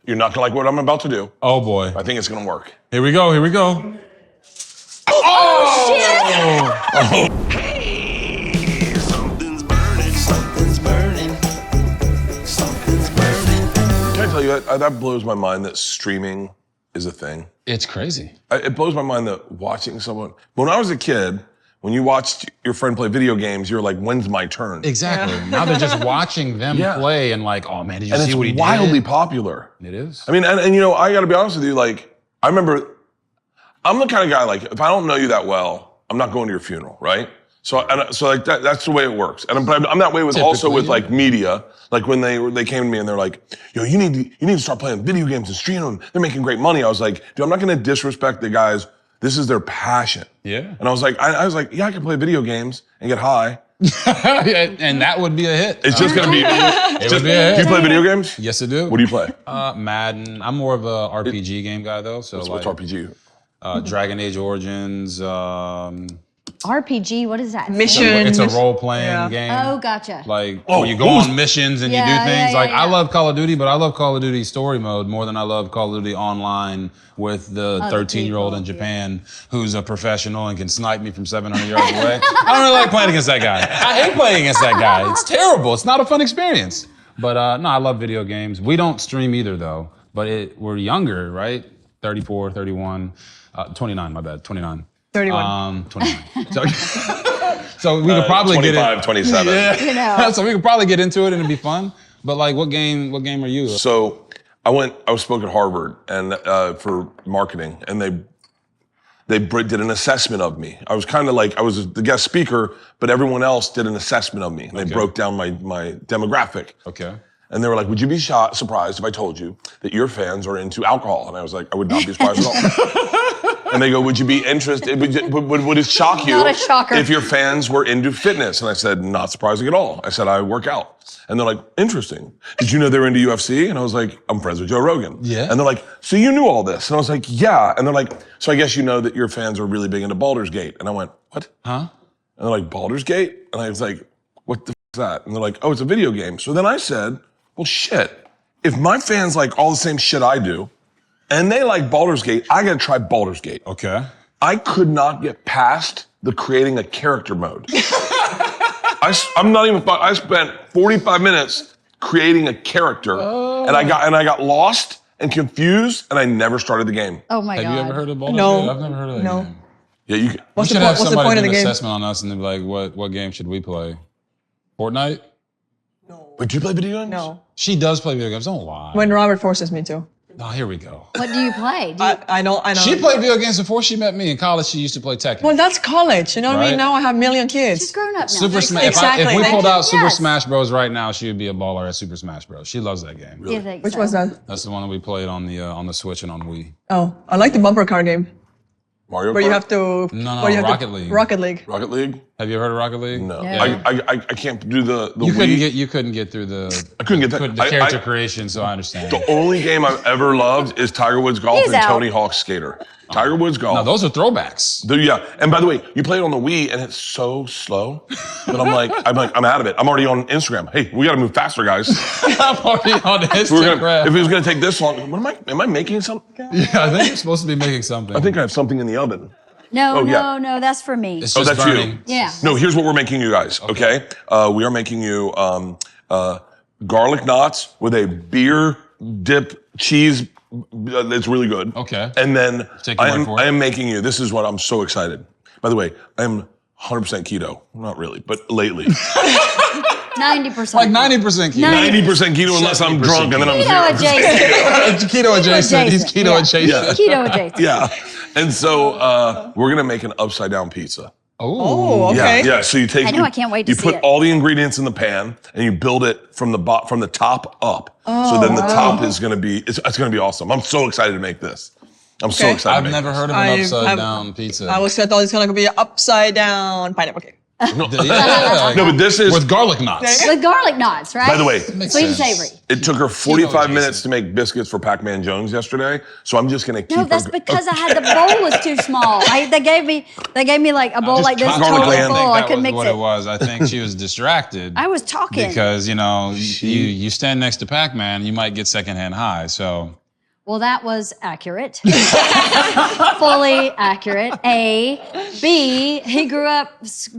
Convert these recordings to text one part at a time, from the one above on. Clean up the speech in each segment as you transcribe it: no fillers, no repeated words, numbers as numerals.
You're not gonna like what I'm about to do. Oh boy. I think it's gonna work. Here we go, here we go. Oh, shit! Hey, something's burning, something's burning, something's burning. Can I tell you, that blows my mind that streaming is a thing. It's crazy. It blows my mind that watching someone, when I was a kid, when you watched your friend play video games, you're like, when's my turn? Exactly. Yeah. Now they're just watching them play and like, oh man, did you see what he did? And it's wildly popular. It is. I mean, and you know, I gotta be honest with you, like, I remember, I'm the kind of guy, like, if I don't know you that well, I'm not going to your funeral, right? So like that's the way it works. And I'm that way with also with like media. Like when they came to me and they're like, yo, you need to start playing video games and stream them. They're making great money. I was like, dude, I'm not gonna disrespect the guys. This is their passion. Yeah. And I was like, yeah, I can play video games and get high. And that would be a hit. It's just gonna be. It would be a hit. Do you play video games? Yes, I do. What do you play? Madden. I'm more of a RPG game guy though. So what's RPG? Dragon Age Origins. RPG, what is that? Mission. It's a role-playing game. Oh, gotcha. Like, where you go on missions and you do things. I love Call of Duty, but I love Call of Duty story mode more than I love Call of Duty online with the 13-year-old in Japan who's a professional and can snipe me from 700 yards away. I don't really like playing against that guy. I hate playing against that guy. It's terrible. It's not a fun experience. But no, I love video games. We don't stream either, though. But we're younger, right? 34, 31, 29, my bad, 29. 31. 29. So we could probably 25, get in. 27. Yeah. You know. So we could probably get into it and it'd be fun. But like, what game are you? So I spoke at Harvard and for marketing, and they did an assessment of me. I was kind of like, I was the guest speaker, but everyone else did an assessment of me. And they broke down my demographic. Okay. And they were like, would you be surprised if I told you that your fans are into alcohol? And I was like, I would not be surprised at all. And they go, would you be interested, would it shock you Not a shocker. if your fans were into fitness? And I said, not surprising at all. I said, I work out. And they're like, interesting. Did you know they were into UFC? And I was like, I'm friends with Joe Rogan. Yeah. And they're like, so you knew all this? And I was like, yeah. And they're like, so I guess you know that your fans are really big into Baldur's Gate. And I went, what? Huh? And they're like, Baldur's Gate? And I was like, what the f is that? And they're like, oh, it's a video game. So then I said, well, shit. If my fans like all the same shit I do, and they like Baldur's Gate, I gotta try Baldur's Gate. Okay. I could not get past the creating a character mode. I spent 45 minutes creating a character, and I got lost and confused, and I never started the game. Oh my God. Have you ever heard of Baldur's Gate? I've never heard of that game. Yeah, you can. What's the point of the game? Assessment on us and they'd be like, what game should we play? Fortnite? No. Wait, do you play video games? No. She does play video games, don't lie. When Robert forces me to. Oh, here we go. What do you play? I know. She played video games before she met me. In college, she used to play Tekken. Well, that's college. You know what I mean? Now I have a million kids. She's grown up now. Super Smash. Exactly. If we pulled out Super Smash Bros. Right now, she would be a baller at Super Smash Bros. She loves that game. You think Which so? was that? That's the one that we played on the Switch and on Wii. Oh, I like the bumper car game. Mario Kart? Where you have to... No, Rocket League. Rocket League. Rocket League? Have you heard of Rocket League? No. Yeah. I can't do the You couldn't get through the... I couldn't get that. The character creation, so I understand. The only game I've ever loved is Tiger Woods Golf and Tony Hawk's Skater. Tiger Woods Golf. No, those are throwbacks. Yeah, and by the way, you play it on the Wii and it's so slow that I'm out of it. I'm already on Instagram. Hey, we gotta move faster, guys. I'm already on Instagram. If it was gonna take this long, am I making something? Yeah, I think you're supposed to be making something. I think I have something in the oven. No, no, that's for me. It's just that's burning. you. Yeah. No, here's what we're making you guys, okay? We are making you garlic knots with a beer dip cheese. It's really good. Okay. And then I am making you, this is what I'm so excited. By the way, I am 100% keto. Not really, but lately. 90%. Like 90% keto. 90% keto unless I'm drunk and then I'm Keto adjacent. Keto adjacent. He's keto adjacent. Yeah. Keto adjacent. Yeah. And so we're gonna make an upside down pizza. Oh, okay. Yeah. So you take. I know. I can't wait to see You put it. all the ingredients in the pan and you build it from the top up. So then the top is gonna be it's gonna be awesome. I'm so excited to make this. I'm so excited. I've never heard of an upside down pizza. I was thought it's gonna be an upside down pineapple cake. No, Yeah, no, but this is. with garlic knots. With garlic knots, right? By the way, sweet and sense. savory. it took her 45 Jason. minutes to make biscuits for Pac-Man Jones yesterday, so I'm just gonna keep. No, that's her, because I had the bowl was too small. They gave me like a bowl like this, garlic totally land. full. I That couldn't was mix what it. it was. I think she was distracted. I was talking. Because, you stand next to Pac-Man, you might get secondhand high, so. Well, that was accurate. Fully accurate. A. B, he grew up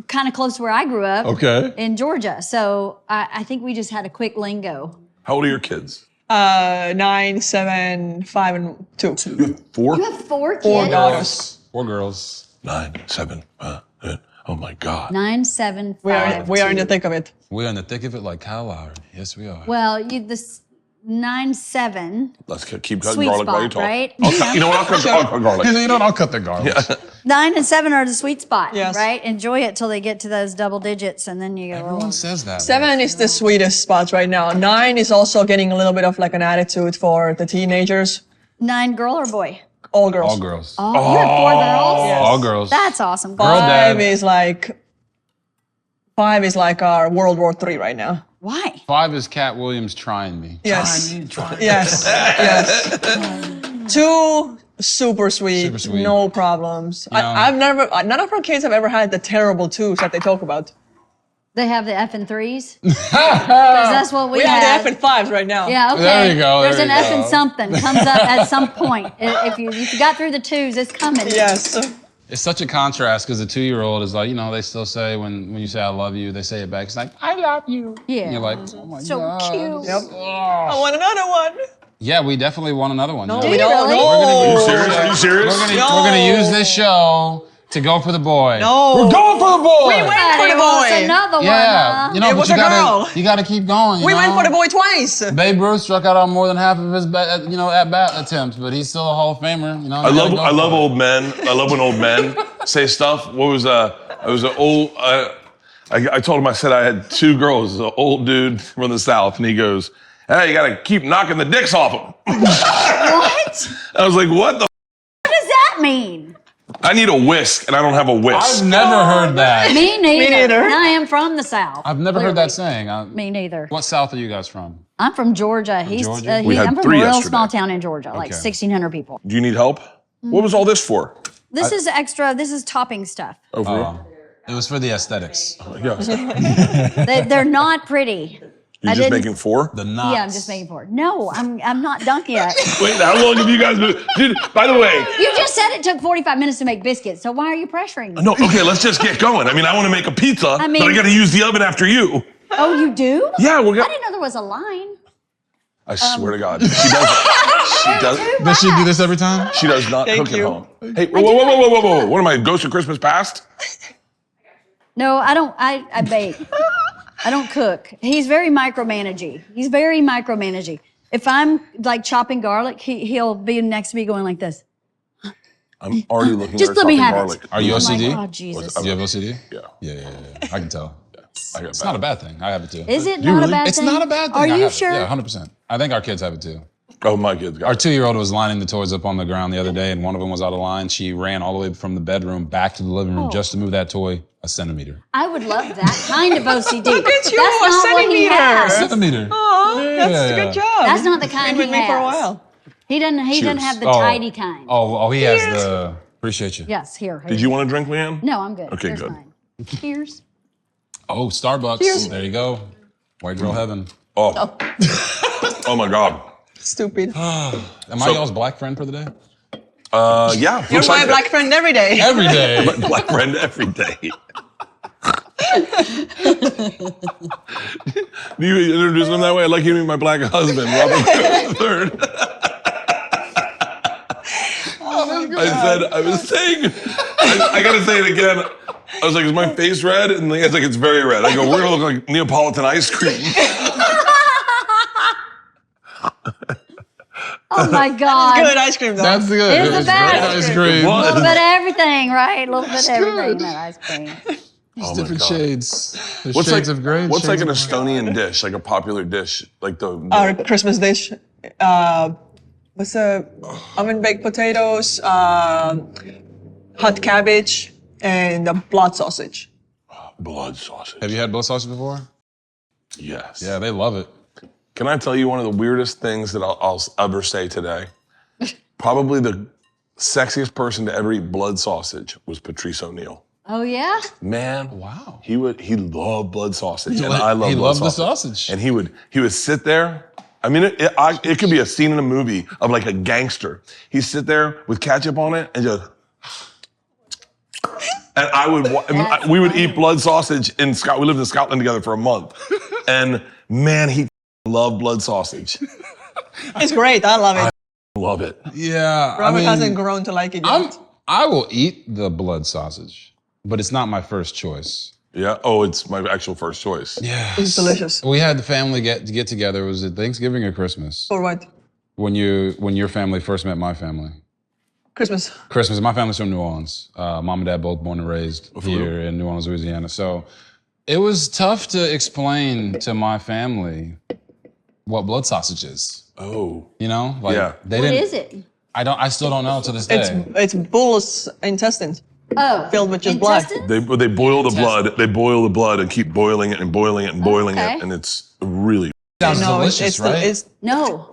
kind of close to where I grew up. Okay. In Georgia. So I think we just had a quick lingo. How old are your kids? 9, 7, 5, and 2. You have 4? You have 4 kids? 4 daughters. 4 girls. 9, 7. Oh my God. 9, 7, 5. We are in the thick of it. We're in the thick of it like Kyle Lowry. Yes, we are. Well, this 9, 7. Let's keep cutting Sweet garlic while you spot, talk. right? You know what? I'll cut garlic. I'll cut the garlic. 9 and 7 are the sweet spot, Yes. right? Enjoy it till they get to those double digits, and then you go. Everyone says that. 7 is the sweetest spot right now. 9 is also getting a little bit of like an attitude for the teenagers. 9 girl or boy? All girls. All girls. Oh, you have 4 girls? Yes. All girls. That's awesome. Girl dad. 5 is like our World War III right now. Why? 5 is Cat Williams trying me. Yes. Yes. Yes. 2, super sweet. Super sweet. No problems. Yeah. I've never, none of our kids have ever had the terrible 2s that they talk about. They have the F and 3s? Because that's what we We had. have the F and 5s right now. Yeah, okay. There you go, There's there an you F go. and something comes up at some point. If you got through the 2s, it's coming. Yes. It's such a contrast because the 2-year-old is like, they still say when you say I love you, they say it back. It's like, I love you. Yeah. And you're like, oh my So God. cute. Yep. I want another one. Yeah, we definitely want another one. No, you know? we don't. really? No. Are you serious? Are you serious? We're gonna use this show to go for the boy. No. We're going for the boy. We went for the Somebody wants boy. another Yeah, one, you huh? know, It but was you a girl. gotta keep going. We went for the boy twice. Babe Ruth struck out on more than half of his at bat attempts, but he's still a Hall of Famer. I love old men. I love when old men say stuff. What was I was an old. I told him, I said I had 2 girls, an old dude from the South, and he goes, "Hey, you gotta keep knocking the dicks off them." What? I was like, "What the? What does that mean? I need a whisk, and I don't have a whisk." I've never heard that. Me neither. neither. And I am from the South. I've never heard that saying. Me neither. What South are you guys from? I'm from Georgia. Georgia? We had I'm from a 3 real yesterday. small town in Georgia, like Okay. 1,600 people. Do you need help? What was all this for? This is extra. This is topping stuff. Oh, for real? It was for the aesthetics. Yeah. They're not pretty. You're just making 4? The knots. Yeah, I'm just making 4. No, I'm not done yet. Wait, how long have you guys been? Dude, by the way. You just said it took 45 minutes to make biscuits, so why are you pressuring me? No, okay, let's just get going. I mean, I want to make a pizza, I mean- but I got to use the oven after you. Oh, you do? Yeah, we're I gonna. didn't know there was a line. I swear to God, she does. Does she do this every time? She does not Thank cook you. at home. Hey, whoa! What am I? Ghost of Christmas Past? No, I don't. I bake. I don't cook. He's very micromanaging. If I'm like chopping garlic, he'll be next to me going like this. I'm already looking Just at her let me chopping have garlic. it. Are you I'm OCD? like, oh, Jesus. Do you have OCD? Yeah. Yeah. I can tell. I got It's not a bad thing. I have it too. Is it You not really? a bad It's thing? not a bad thing. Are I you have it. sure? Yeah, 100%. I think our kids have it too. Oh, my kids got Our it. 2-year-old was lining the toys up on the ground the other day, and one of them was out of line. She ran all the way from the bedroom back to the living room just to move that toy a centimeter. I would love that kind of OCD. Look at you, That's a not what he centimeter. has. Centimeter. Oh, that's Yeah. a good job. That's not the kind Been he with me for a has. while. He doesn't Cheers. have the tidy kind. Oh, he has the. Appreciate you. Yes, here. Did you want a drink, Leanne? No, I'm good. Okay, Here's good. mine. Cheers. Oh, Starbucks. Cheers. There you go. White girl heaven. Oh. Oh my God. Stupid. Am I y'all's black friend for the day? Yeah. You're looks my like it. black friend every day. Every day. Black friend every day. Do you introduce him that way? I'd like you to meet my black husband, Robert Griffin III. I was saying, I gotta say it again. I was like, is my face red? And Leanne's like, it's very red. I go, we're gonna look like Neapolitan ice cream. Oh my God. Good ice cream though. That's good. It's It the was best. great ice cream. A What? little bit of everything, right? A little bit of everything in that ice cream. There's my different God. shades. There's What's shades like, of gray. what's like shades an of black. Estonian dish, like a popular dish, like the Our Christmas dish. What's the oven baked potatoes, hot cabbage, and the blood sausage. Blood sausage. Have you had blood sausage before? Yes. Yeah, they love it. Can I tell you one of the weirdest things that I'll ever say today? Probably the sexiest person to ever eat blood sausage was Patrice O'Neal. Oh yeah? Man, Wow. he loved blood sausage, and I love He blood loved the sausage. sausage. And he would sit there. I mean, it could be a scene in a movie of like a gangster. He'd sit there with ketchup on it and just. And we would eat blood sausage in Scotland. We lived in Scotland together for a month, and man, he loved blood sausage. It's great. I love it. Love it. Yeah, Robert hasn't grown to like it yet. I will eat the blood sausage, but it's not my first choice. Yeah. Oh, it's my actual first choice. Yeah. It's delicious. We had the family get together. Was it Thanksgiving or Christmas? For what? When your family first met my family. Christmas. Christmas. My family's from New Orleans. Mom and dad both born and raised here in New Orleans, Louisiana. So it was tough to explain to my family what blood sausage is. Oh. You know, like they What didn't. is it? I still don't know to this day. It's bull's intestines Oh. filled with just blood. intestines? They boil the blood. They boil the blood and keep boiling it and boiling it and boiling Okay. it, and it's really. Sounds No, delicious, right? It's, No.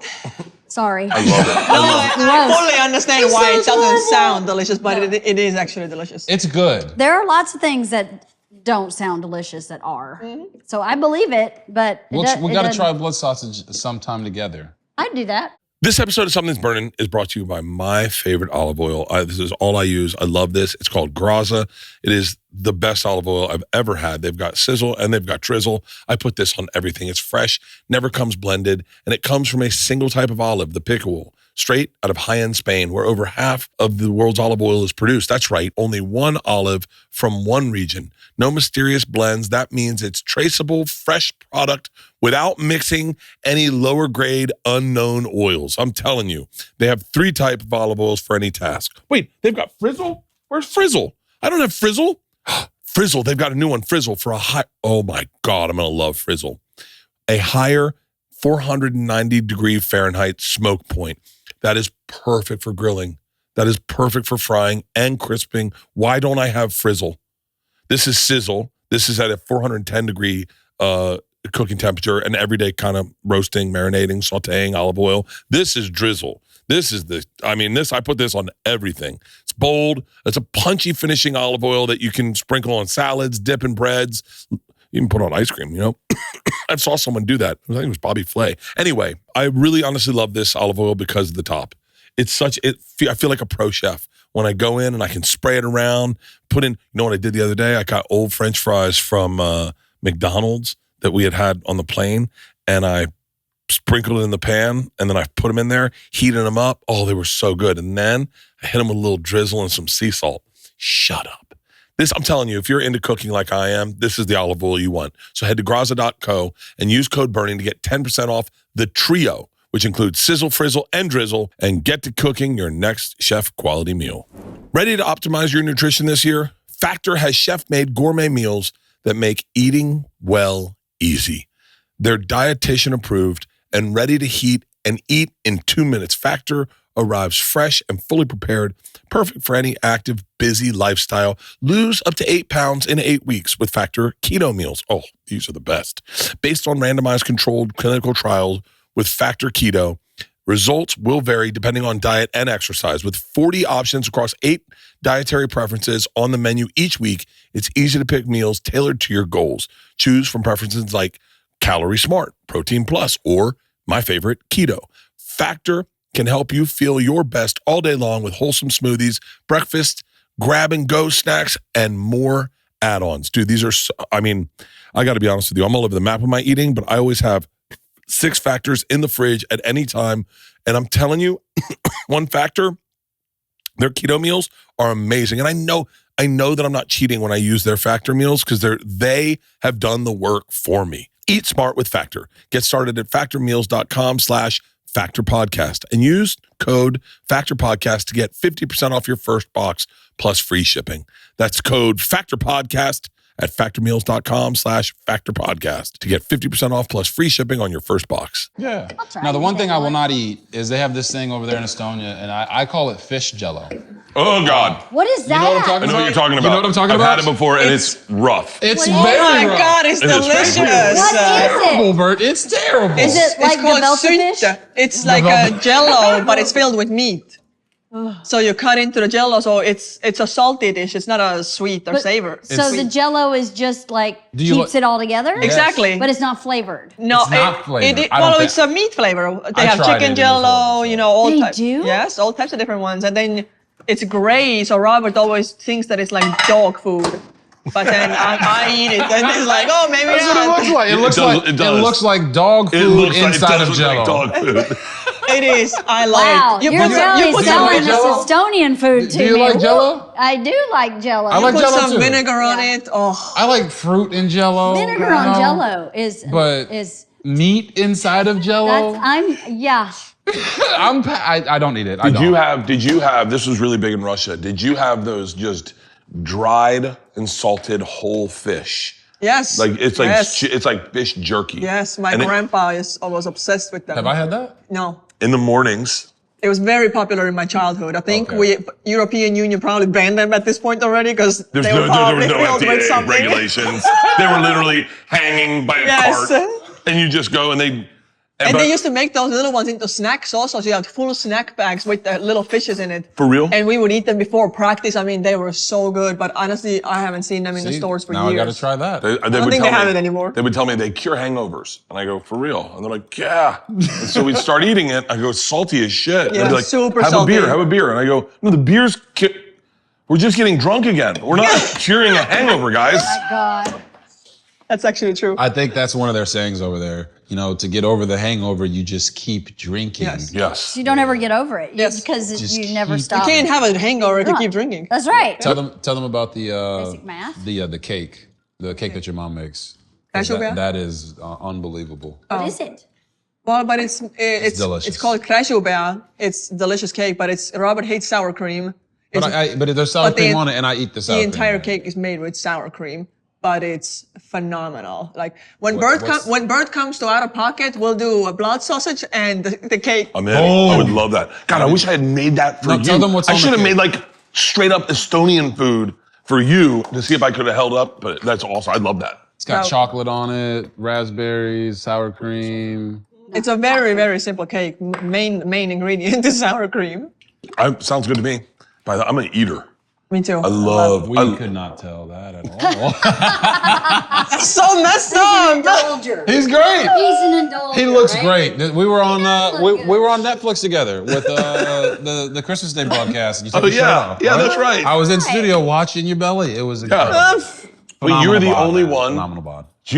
Sorry. I love it. I fully understand why it doesn't delicious. sound delicious, but it is actually delicious. It's good. There are lots of things that don't sound delicious that are. So I believe it, but We got to try blood sausage sometime together. I'd do that. This episode of Something's Burning is brought to you by my favorite olive oil. This is all I use. I love this. It's called Graza. It is the best olive oil I've ever had. They've got sizzle and they've got drizzle. I put this on everything. It's fresh, never comes blended, and it comes from a single type of olive, the Pickerel, straight out of high-end Spain, where over half of the world's olive oil is produced. That's right, only one olive from one region. No mysterious blends. That means it's traceable, fresh product without mixing any lower grade unknown oils. I'm telling you, they have 3 types of olive oils for any task. Wait, they've got Frizzle? Where's Frizzle? I don't have Frizzle. Frizzle, they've got a new one, Frizzle, for a high, oh my God, I'm gonna love Frizzle. A higher 490 degree Fahrenheit smoke point. That is perfect for grilling. That is perfect for frying and crisping. Why don't I have Frizzle? This is Sizzle. This is at a 410 degree cooking temperature and everyday kind of roasting, marinating, sauteing, olive oil. This is Drizzle. This is I put this on everything. It's bold. It's a punchy finishing olive oil that you can sprinkle on salads, dip in breads, even put on ice cream, you know? I saw someone do that. I think it was Bobby Flay. Anyway, I really honestly love this olive oil because of the top. I feel like a pro chef when I go in and I can spray it around, put in, you know what I did the other day? I got old French fries from McDonald's that we had on the plane, and I sprinkled it in the pan, and then I put them in there, heated them up. Oh, they were so good. And then I hit them with a little drizzle and some sea salt. Shut up. This, I'm telling you, if you're into cooking like I am, this is the olive oil you want. So head to graza.co and use code BURNING to get 10% off the trio, which includes sizzle, frizzle, and drizzle, and get to cooking your next chef quality meal. Ready to optimize your nutrition this year? Factor has chef-made gourmet meals that make eating well easy. They're dietitian approved and ready to heat and eat in 2 minutes. Factor arrives fresh and fully prepared, perfect for any active, busy lifestyle. Lose up to 8 pounds in 8 weeks with Factor keto meals. Oh, these are the best. Based on randomized controlled clinical trials with Factor Keto, results will vary depending on diet and exercise. With 40 options across 8 dietary preferences on the menu each week, it's easy to pick meals tailored to your goals. Choose from preferences like Calorie Smart, Protein Plus, or my favorite, Keto. Factor can help you feel your best all day long with wholesome smoothies, breakfast, grab-and-go snacks, and more add-ons. Dude, these are, I got to be honest with you. I'm all over the map with my eating, but I always have 6 Factors in the fridge at any time. And I'm telling you, one Factor, their keto meals are amazing. And I know that I'm not cheating when I use their Factor meals because they have done the work for me. Eat smart with Factor. Get started at factormeals.com/Factor Podcast and use code Factor Podcast to get 50% off your first box plus free shipping. That's code Factor Podcast at factormeals.com/Factor Podcast to get 50% off plus free shipping on your first box. Yeah. I'll try Now, the it one if thing they I will want. not eat is they have this thing over there in Estonia, and I call it fish jello. Oh God. What is that? You know what I'm talking I know what you're about? talking about. You know what I'm talking about? I've had it before, and it's rough. It's What very is Oh my rough. God, it's It is delicious. What is Terrible, it? Bert. It's terrible. Is it like called gefilte fish? suite. It's like a jello, but it's filled with meat. So you cut into the jello, so it's a salty dish. It's not a sweet or But- savor. So the Jello is just like Do you keeps it all together. Exactly. But it's not flavored. No, It's not flavored. I don't well, think- it's a meat flavor. They I have tried it chicken in jello, before, so. you know, all They types. do? Yes, all types of different ones. And then it's gray, so Robert always thinks that it's like dog food. But then I eat it, and it's like, oh, maybe That's what it not. looks like. It looks does- like it does. it looks like dog It food looks like, inside of it does look Jello. like dog food. It is. I like Wow, it. you're put some- really put some selling like this Jell-O? Estonian food to Do you me. like Woo! Jell-O? I do like Jello. I like put Jell-O some too. vinegar on Yeah. it. Oh, I like fruit in Jello. Vinegar you on know? Jello But is meat inside of Jello. I don't need it. I Did don't. you have, this was really big in Russia, did you have those just dried and salted whole fish? yes. Like, it's like, yes. it's like fish jerky. Yes, my And it- grandpa was obsessed with them. Have I had that? No. in the mornings. It was very popular in my childhood. I think Okay. European Union probably banned them at this point already because they There were was probably no filled with FDA something. regulations. They were literally hanging by a Yes. cart. And you just go and they... And but- they used to make those little ones into snacks also. So you had full snack bags with the little fishes in it. For real? And we would eat them before practice. I mean, they were so good. But honestly, I haven't seen them in the See, stores for now years. I got to try that. They I don't would think tell they have me- it anymore. They would tell me they cure hangovers. And I go, for real? And they're like, yeah. And so we'd start eating it. I go, it's salty as shit. And Yeah, they'd be like, super have salty. a beer. And I go, no, the beer's, we're just getting drunk again. We're not curing a hangover, guys. God. That's actually true. I think that's one of their sayings over there. You know, to get over the hangover, you just keep drinking. Yes. Yes. You don't ever get over it. Yes. Because Just you never keep- stop. You can't have a hangover if you Drunk. keep drinking. That's right. Tell them about the Basic math. the cake that your mom makes. 'Cause Cashew bear? that is unbelievable. What is it? Well, but it's delicious. It's called Kreischer bear. It's delicious cake, but Robert hates sour cream. But but there's sour but the- cream on it, and I eat the sour The cream. entire cake is made with sour cream, but it's phenomenal. Like when what's- when Bert comes to out of pocket, we'll do a blood sausage and the cake. I'm in. Oh. I would love that. God, I wish I had made that for No, you. tell them what's I on the should have cake. made like straight up Estonian food for you to see if I could have held up, but that's awesome. I'd love that. It's got No. chocolate on it, raspberries, sour cream. It's a very, very simple cake. Main ingredient is sour cream. Sounds good to me. By the I'm an eater. Me too. I love. We could not tell that at all. That's so messed up. Indulger. He's great. He's an indulger. He looks right? great. We were on look we good. were on Netflix together with the Christmas Day broadcast. And you took Oh your shirt yeah, off, yeah, that's right. I was in studio watching your belly. It was incredible. Wait, you were the Phenomenal bod, only man. one. Phenomenal bod. Do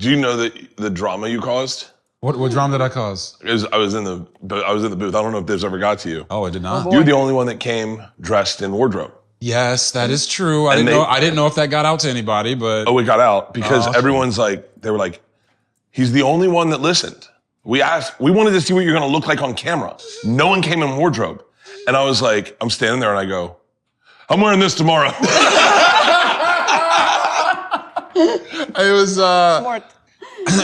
you know the drama you caused? What drama did I cause? I was in the booth. I don't know if this ever got to you. Oh, I did not. boy. You were the only one that came dressed in wardrobe. Yes, that is true. I And didn't know if that got out to anybody, but Oh, it got out because Oh, everyone's like, they were like, he's the only one that listened. We wanted to see what you're gonna look like on camera. No one came in wardrobe. And I was like, I'm standing there and I go, I'm wearing this tomorrow. it was Smart.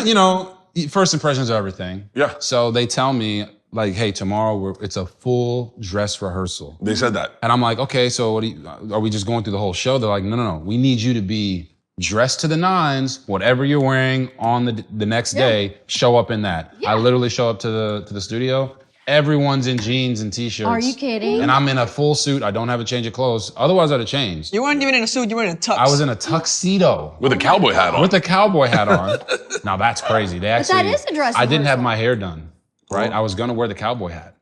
you know, first impressions are everything. Yeah. So they tell me like, hey, tomorrow it's a full dress rehearsal. They said that. And I'm like, okay, so are we just going through the whole show? They're like, no. We need you to be dressed to the nines, whatever you're wearing on the next day, show up in that. Yeah. I literally show up to the studio. Everyone's in jeans and t-shirts. Are you kidding? And I'm in a full suit. I don't have a change of clothes. Otherwise, I'd have changed. You weren't even in a suit. You were in a tux. I was in a tuxedo With a cowboy hat on. with a cowboy hat on. Now that's crazy. They actually, that is a dress I didn't have rehearsal. my hair done, right? I was gonna wear the cowboy hat.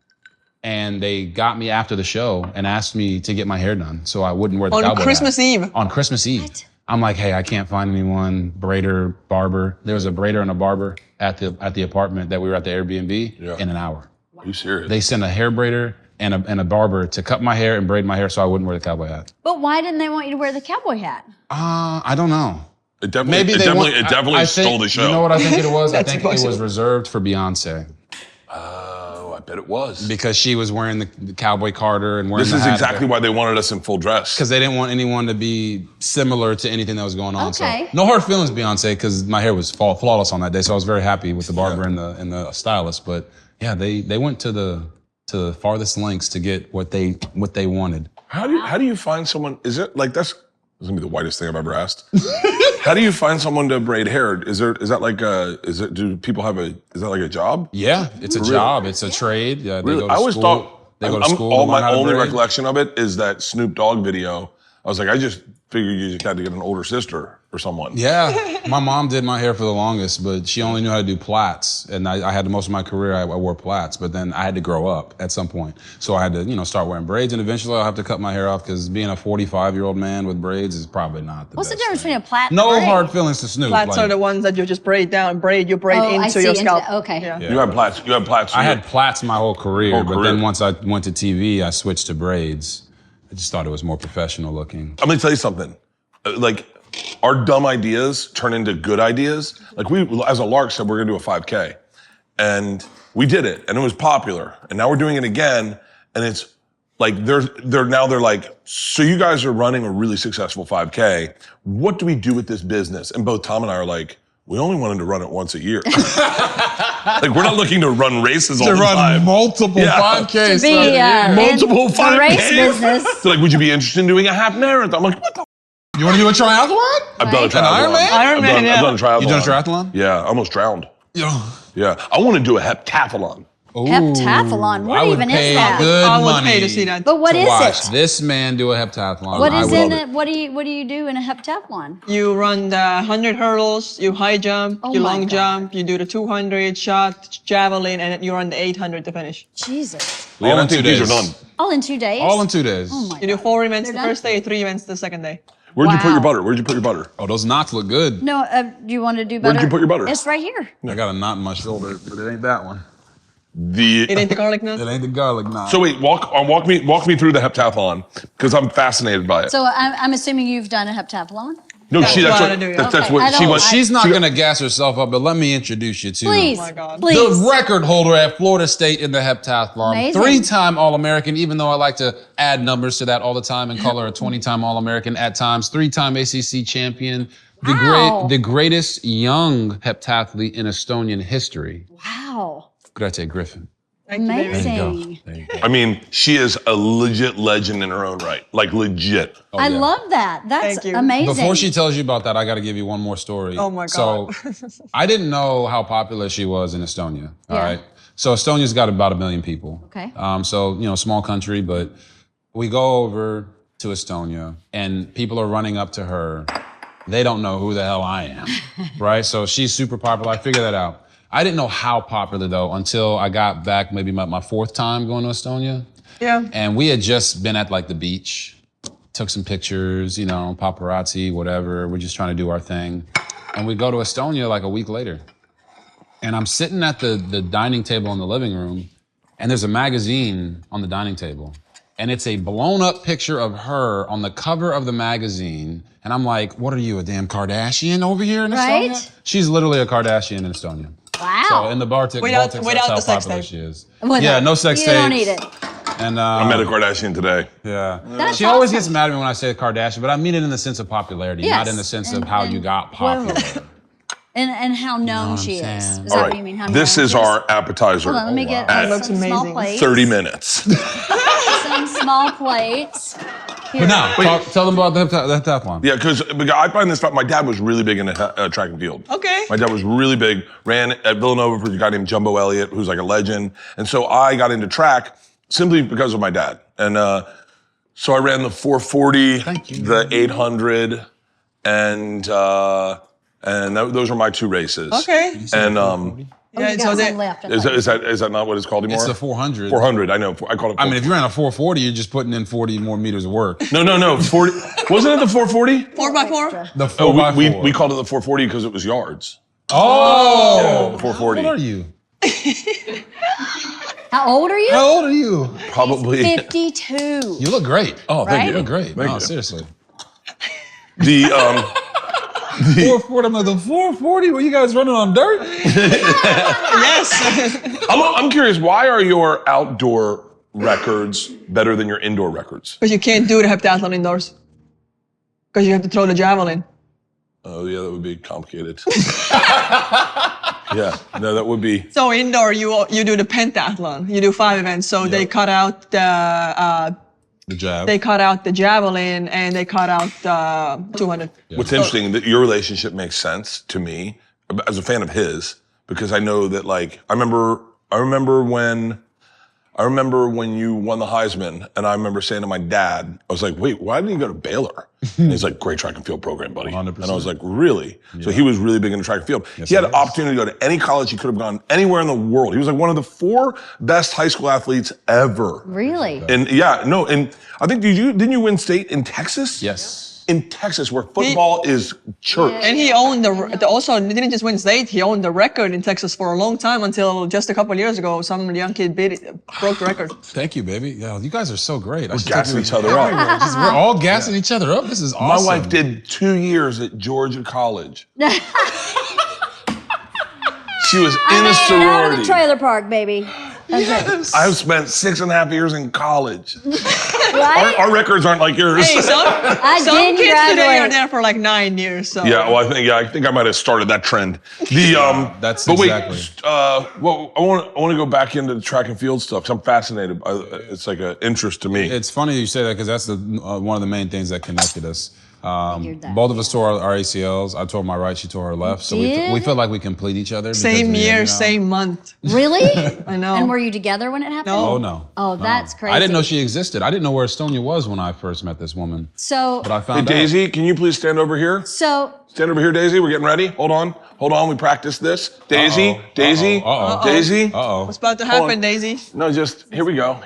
And they got me after the show and asked me to get my hair done so I wouldn't wear the on cowboy Christmas hat. Eve. On Christmas Eve. I'm like, hey, I can't find anyone, braider, barber. There was a braider and a barber at the apartment that we were at the Airbnb in an hour. Are you serious? They sent a hair braider and a barber to cut my hair and braid my hair so I wouldn't wear the cowboy hat. But why didn't they want you to wear the cowboy hat? I don't know. It definitely, it definitely I think, stole the show. You know what I think it was? I That's think it was impossible. reserved for Beyonce Oh, I bet it was. because she was wearing the cowboy Carter and wearing This the is hat. exactly why they wanted us in full dress. Because they didn't want anyone to be similar to anything that was going on. Okay. So no hard feelings, Beyonce, because my hair was flawless on that day. So I was very happy with the barber and the stylist. But yeah, they went to the to the farthest lengths to get what they wanted. How do you find someone? Is it like this is gonna be the whitest thing I've ever asked. How do you find someone to braid hair? Do people have is that like a job? Yeah, it's a job. It's a trade. Yeah, they Really? go to I always school. thought They go to school. to learn my how to only braid. recollection of it is that Snoop Dogg video. I was like, I just figured you just had to get an older sister or someone. Yeah, my mom did my hair for the longest, but she only knew how to do plaits. And I had most of my career, I wore plaits, but then I had to grow up at some point. So I had to, start wearing braids, and eventually I'll have to cut my hair off because being a 45-year-old man with braids is probably not the What's the best difference thing. between a plait and a No braid? hard feelings to Snoop. Plaits are the ones that you just braid down, you braid Oh, I into see, your into scalp. the- okay. Yeah. You had plaits. I had plaits my whole career, but then career. once I went to TV, I switched to braids. I just thought it was more professional looking. I'm gonna tell you something. Like, our dumb ideas turn into good ideas. Like we, as a lark, said we're gonna do a 5K, and we did it, and it was popular. And now we're doing it again, and it's like they're like, so you guys are running a really successful 5K. What do we do with this business? And both Tom and I are like, we only wanted to run it once a year. Like we're not looking to run races all the time. multiple Yeah. 5Ks. To be Multiple in the 5Ks. race business. So like, would you be interested in doing a half marathon? I'm like, what the? You want to do a triathlon? I've done a Right. triathlon. An Ironman? Ironman, yeah. I've done a triathlon. You done a triathlon? Yeah, I almost drowned. Yeah. Yeah, I want to do a heptathlon. Heptathlon. What I would even pay is that? good I would money pay to see that. But what to is watch it? this man do a heptathlon. What I is would in love it? What do you do in a heptathlon? You run the 100 hurdles, you high jump, Oh you my long God. jump, you do the 200 shot, javelin, and then you run the 800 to finish. Jesus. All Leanne, I in think 2 these days. are done. All in 2 days? All in 2 days. Oh my You do God. 4 events They're the done? first day, 3 events the second day. Where'd you put your Wow. butter? Where'd you put your butter? Oh, those knots look good. No, do you want to do butter? Where'd you put your butter? It's right here. I got a knot in my shoulder, but it ain't that one. It ain't the garlic nut? It ain't the garlic knot. So wait, walk me through the heptathlon because I'm fascinated by it. So I'm assuming you've done a heptathlon? No, That's that's what what I do, yeah. that's Okay, I what she don't- wants. She's not she- going to gas herself up, but let me introduce you to Please, my God. please. the record holder at Florida State in the heptathlon. Amazing. 3-time All-American, even though I like to add numbers to that all the time and call her a 20-time All-American at times. 3-time ACC champion. Wow. The greatest young heptathlete in Estonian history. Wow. Grete Griffin. Thank you, baby. Amazing. There you go. I mean, she is a legit legend in her own right. Like legit. I yeah. love that. That's Thank you. amazing. Before she tells you about that, I got to give you one more story. Oh my So, God. I didn't know how popular she was in Estonia. All Yeah. right. So Estonia's got about 1 million people. Okay. So small country, but we go over to Estonia, and people are running up to her. They don't know who the hell I am, right? So she's super popular. I figured that out. I didn't know how popular though until I got back, maybe my 4th time going to Estonia. Yeah. And we had just been at like the beach, took some pictures, paparazzi, whatever. We're just trying to do our thing. And we go to Estonia like a week later. And I'm sitting at the dining table in the living room, and there's a magazine on the dining table. And it's a blown up picture of her on the cover of the magazine. And I'm like, what are you, a damn Kardashian over here in Right? Estonia? She's literally a Kardashian in Estonia. wow. So in the Baltics, Without that's the how sex popular tape. she is. With Yeah, it. no sex You tapes. don't need it. And I met a Kardashian today. yeah. That's She always awesome. gets mad at me when I say Kardashian, but I mean it in the sense of popularity, not Yes. in the sense And- of how and- you got well, popular. And how known what she I'm is. saying? Is All that right. what you mean? How This known is she our appetizer. Hold on, let me get That looks some small amazing. plates. 30 minutes. Some small plates. Here. But now, tell them about the heptathlon. Yeah, because I find this. My dad was really big into track and field. Okay. My dad was really big. Ran at Villanova for a guy named Jumbo Elliott, who's like a legend. And so I got into track simply because of my dad. And so I ran the 440, the 800, and those are my 2 races. Okay. And Oh, you got some left. is that not what it's called anymore? It's the 400. 400. I know. I call it. I mean, if you ran a 440, you're just putting in 40 more meters of work. No. 40. Wasn't it the 440? 4x4? The Oh, 4x4. we called it the 440 because it was yards. Oh! Yeah, the 440. How old are you? How old are you? How old are you? Probably 52. You look great. Oh, thank Right? you. You look great. Thank No, you. seriously. The 440, I'm like, the 440? What, you guys running on dirt? Yes. I'm curious. Why are your outdoor records better than your indoor records? Because you can't do the heptathlon indoors. Because you have to throw the javelin. Oh yeah, that would be complicated. Yeah, no, that would be. So indoor, you do the pentathlon. You do 5 events. So they cut out the jab. They cut out the javelin and they cut out the 200. Yeah. What's interesting that your relationship makes sense to me as a fan of his, because I know that like I remember when you won the Heisman, and I remember saying to my dad, I was like, wait, why didn't you go to Baylor? And he's like, great track and field program, buddy. 100%. And I was like, really? Yeah. So he was really big into track and field. Yes, he had an opportunity to go to any college. He could have gone anywhere in the world. He was like one of the 4 best high school athletes ever. Really? And yeah, no, and I think didn't you win state in Texas? Yes. In Texas, where football is church. And he owned also he didn't just win state, he owned the record in Texas for a long time until just a couple of years ago, some young kid broke the record. Thank you, baby. Yeah, you guys are so great. We're gassing each other up. We're all gassing each other up. This is awesome. My wife did 2 years at Georgia College. She was in a Out of sorority. the trailer park, baby. That's it. I've spent 6.5 years in college. Right? Our records aren't like yours. Hey, some didn't kids today are graduate. there for like 9 years. So. Yeah, well, I think I might have started that trend. That's but exactly. Wait, well, I want to go back into the track and field stuff. 'Cause I'm fascinated. It's like an interest to me. It's funny you say that because that's one of the main things that connected us. Figured that. Both of us tore our ACLs. I tore my right, she tore her left. So we feel like we complete each other. Same year, same month. Really? I know. And were you together when it happened? No. Oh, no. Oh, that's crazy. I didn't know she existed. I didn't know where Estonia was when I first met this woman. So, But I Hey, found out. Daisy, can you please stand over here? so Stand over here, Daisy. We're getting ready. Hold on. We practiced this. Daisy, Uh-oh. Daisy, Uh-oh. Daisy. Uh-oh. What's about to Hold happen, on. Daisy? No, just here we go.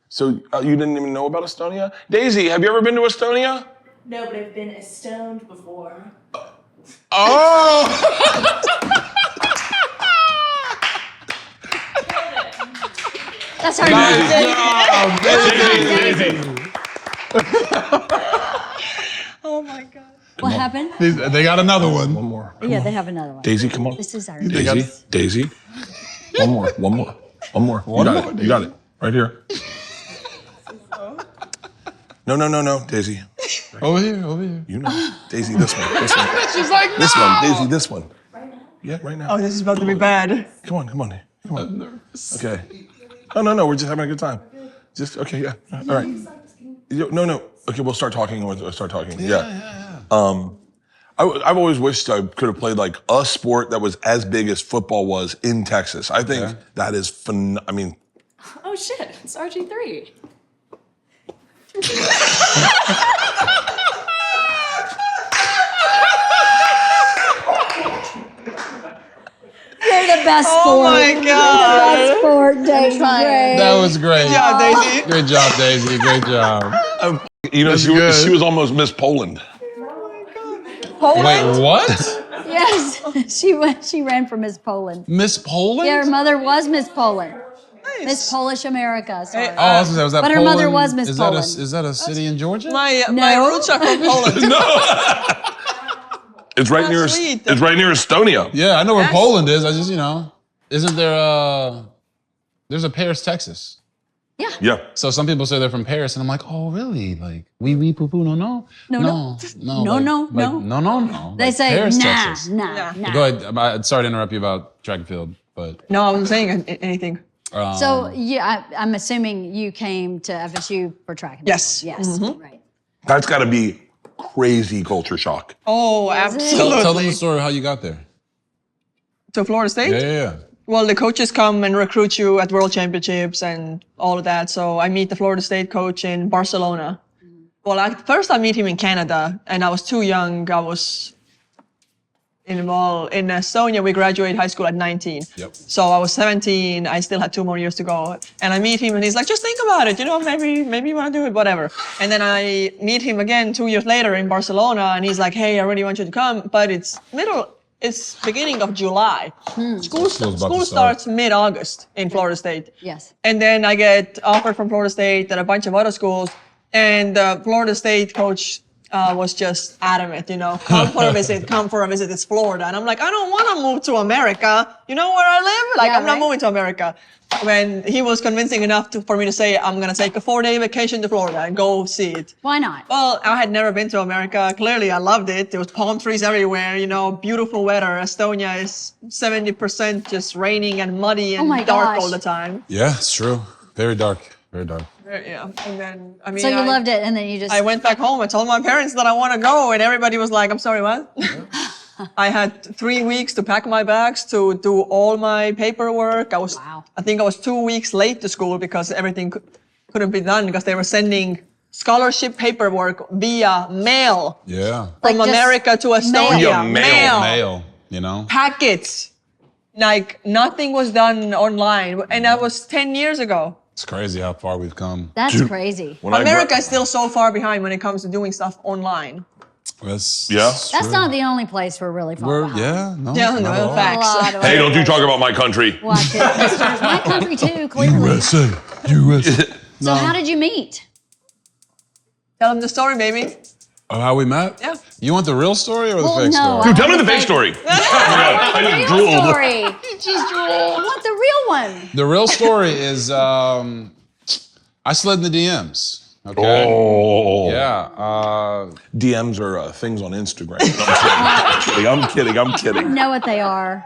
So you didn't even know about Estonia? Daisy, have you ever been to Estonia? No, but I've been stoned before. Oh! that's our Daisy. Oh my God. What happened? They got another one. One more. Yeah, they have another one. Daisy, come on. This is our Daisy. One more. You got it. Right here. No, Daisy. Over here. You know. Daisy, this one. She's like, no. This one, Daisy, this one. Yeah, right now. Oh, this is about to be bad. Come on. Okay. No, we're just having a good time. Just, okay, yeah. All right. No. Okay, we'll start talking. Yeah. I've always wished I could have played like a sport that was as big as football was in Texas. I think that is I mean. Oh shit, it's RG3. You're the best sport. Oh my God. Best sport, Daisy. That was great. Yeah, Daisy. Good job, Daisy. Great job. You know, she was almost Miss Poland. Wait, what? Yes, she ran for Miss Poland. Miss Poland? Yeah, her mother was Miss Poland. Nice. Miss Polish America, sorry. Oh, I was gonna say, was that But her Poland? mother was Miss Is Poland. Is that a city in Georgia? My No. roots are from Poland. It's right near. sweet. It's right near Estonia. Yeah, I know where Poland is. I just, isn't there there's a Paris, Texas. Yeah. So some people say they're from Paris, and I'm like, oh, really? Like, oui, poo, poo, no. No. They Like say, Paris, nah. Texas. Go ahead. Sorry to interrupt you about track and field, but No, I wasn't saying anything. So, yeah, I'm assuming you came to FSU for track and Yes. field. Yes, right. That's got to be crazy culture shock. Oh, absolutely. tell them the story of how you got there. To Florida State? Yeah. Well, the coaches come and recruit you at World Championships and all of that. So I meet the Florida State coach in Barcelona. Well, first I meet him in Canada, and I was too young. I was in Estonia. We graduated high school at 19. Yep. So I was 17. I still had 2 more years to go. And I meet him, and he's like, "Just think about it. Maybe you want to do it, whatever." And then I meet him again 2 years later in Barcelona, and he's like, "Hey, I really want you to come, but it's beginning of July. School starts mid-August in Florida State." Yes. And then I get offered from Florida State and a bunch of other schools. And the Florida State coach was just adamant, you know, come for a visit, come for a visit. It's Florida. And I'm like, I don't want to move to America. You know where I live? Like, Yeah, I'm not right? moving to America. When he was convincing enough for me to say, I'm going to take a 4-day vacation to Florida and go see it. Why not? Well, I had never been to America. Clearly, I loved it. There was palm trees everywhere, you know, beautiful weather. Estonia is 70% just raining and muddy and my dark gosh. all the time. Yeah, it's true. Very dark. Very dark. Yeah, and then, I mean, So you loved it, and then you just. I went back home. I told my parents that I want to go, and everybody was like, I'm sorry, what? I had 3 weeks to pack my bags, to do all my paperwork. Wow. I think I was 2 weeks late to school because everything couldn't be done because they were sending scholarship paperwork via mail Yeah. from Like just America to Estonia. Via mail. Mail, you know? Packets. Like nothing was done online. And that was 10 years ago. It's crazy how far we've come. That's crazy. When I America is still so far behind when it comes to doing stuff online. That's, Yeah? That's not the only place we're really far behind. Yeah, no. Yeah, not at no, all. A facts. lot of Hey, other don't you places. talk about my country. Watch it. Sisters, my country too, clearly. USA. So how did you meet? Tell them the story, baby. Oh, how we met? Yeah. You want the real story or the Well, fake no, story? Dude, tell me the fake story. Oh my God, I just Real drooled. story. I want the real one. The real story is I slid in the DMs. Okay. Oh. Yeah. DMs are things on Instagram. No, I'm kidding. I'm kidding. Know what they are.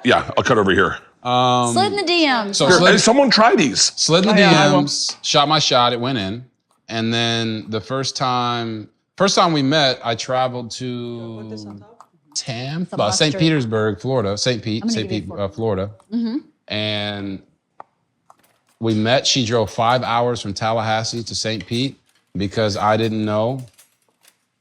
Yeah, I'll cut over here. Slid in the DMs. So Hey, someone try these. slid in the yeah, I will. DMs, shot my shot, it went in. And then the first time we met, I traveled to Tampa, St. mustard. Petersburg, Florida, St. Pete, gonna St. give you Pete, four. Florida. And we met. She drove 5 hours from Tallahassee to St. Pete because I didn't know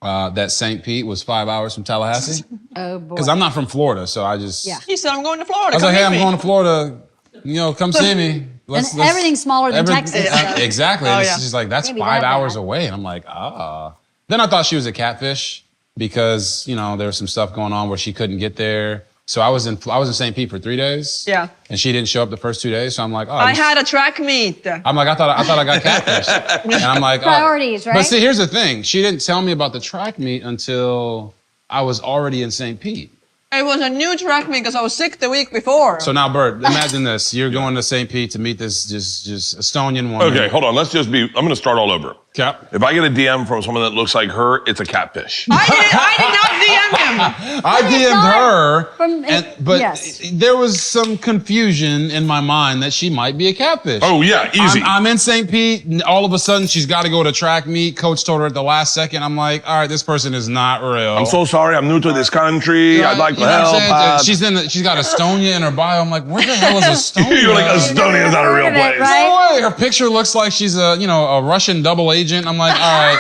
that St. Pete was 5 hours from Tallahassee. Oh boy. Because I'm not from Florida, so I just Yeah. He said, I'm going to Florida. I was Come like, hey, meet I'm me. going to Florida. You know, come see me. And everything's smaller than Texas. Exactly. Oh, And yeah. she's like, that's Can't be 5 that hours bad. away. And I'm like, ah. Then I thought she was a catfish because, you know, there was some stuff going on where she couldn't get there. So I was in St. Pete for 3 days. Yeah. And she didn't show up the first 2 days. So I'm like, oh. I had a track meet. I'm like, I thought I got catfished. And I'm like, oh. Priorities, right? But see, here's the thing. She didn't tell me about the track meet until I was already in St. Pete. It was a new track meet because I was sick the week before. So now, Bert, imagine this. You're going to St. Pete to meet this just Estonian woman. Okay, hold on. I'm going to start all over. Cap. If I get a DM from someone that looks like her, it's a catfish. I did not DM him. I DM'd her, From- but yes. there was some confusion in my mind that she might be a catfish. Oh, yeah, easy. I'm in St. Pete, and all of a sudden she's got to go to track meet. Coach told her at the last second. I'm like, all right, this person is not real. I'm so sorry. I'm new to this country. I'd like to You know what I'm help. saying? She's got Estonia in her bio. I'm like, where the hell is Estonia? You're like, Estonia's not a real Heard of it, place. right? No way. Her picture looks like she's a Russian double agent. I'm like, all right,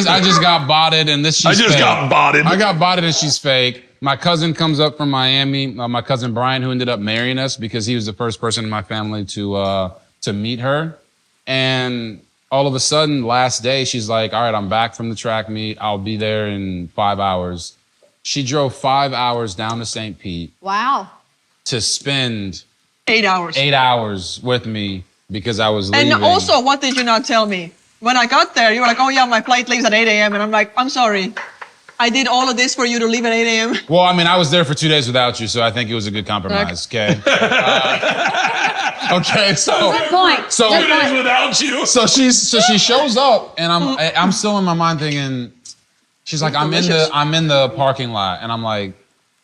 I just got botted and she's I just fake. got botted. I got botted and she's fake. My cousin comes up from Miami. My cousin Brian, who ended up marrying us because he was the first person in my family to meet her. And all of a sudden, last day, she's like, all right, I'm back from the track meet. I'll be there in 5 hours. She drove 5 hours down to St. Pete Wow. to spend 8 hours. 8 hours with me because I was leaving. And also, what did you not tell me? When I got there, you were like, oh yeah, my flight leaves at 8 a.m. And I'm like, I'm sorry. I did all of this for you to leave at 8 a.m. Well, I mean, I was there for 2 days without you, so I think it was a good compromise, okay? Okay, so... Good point. So- Good point. Without you. So she shows up, and I'm still in my mind thinking, she's like, I'm in the parking lot, and I'm like,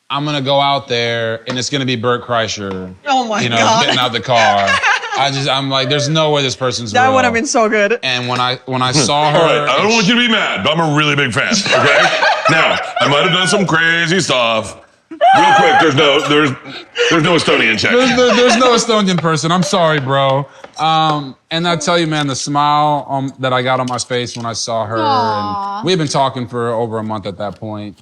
I'm gonna go out there, and it's gonna be Bert Kreischer, Oh my you know, God. getting out the car. I'm like, there's no way this person's That real. would have been so good. And when I saw her, All right, I don't want you to be mad, but I'm a really big fan, okay? Now, I might have done some crazy stuff. Real quick, there's no Estonian check. there's no Estonian person. I'm sorry, bro. And I tell you, man, the smile that I got on my face when I saw her, Aw. and we had been talking for over a month at that point.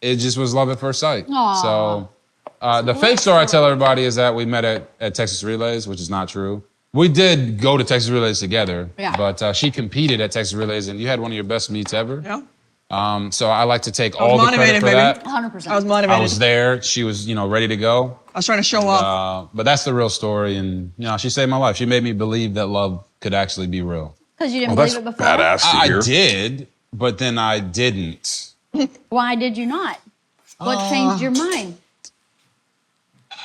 It just was love at first sight. Aw. So the fake story I tell everybody is that we met at Texas Relays, which is not true. We did go to Texas Relays together, Yeah. but she competed at Texas Relays, and you had one of your best meets ever. Yeah. So I like to take was all the credit motivated, for baby. that. 100%. I was motivated. I was there. She was, ready to go. I was trying to show up. But that's the real story, and she saved my life. She made me believe that love could actually be real. Because you didn't Well, believe that's it before. badass to I hear. did, but then I didn't. Why did you not? What changed your mind?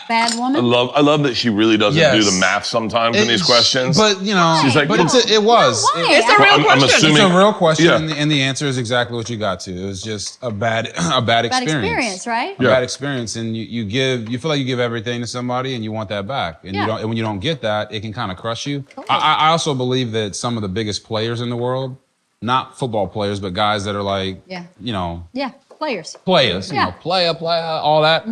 Bad woman? I love that she really doesn't do the math sometimes in these questions. But you know, she's like, but it was. Why? It's a real I'm question. assuming It's a real question, Yeah. and the answer is exactly what you got to. It was just a bad experience. Bad experience, right? A bad experience, and you feel like you give everything to somebody, and you want that back, and and when you don't get that, it can kind of crush you. Totally. I also believe that some of the biggest players in the world, not football players, but guys that are like, you know, Players. players, you Yeah. know, playa, all that,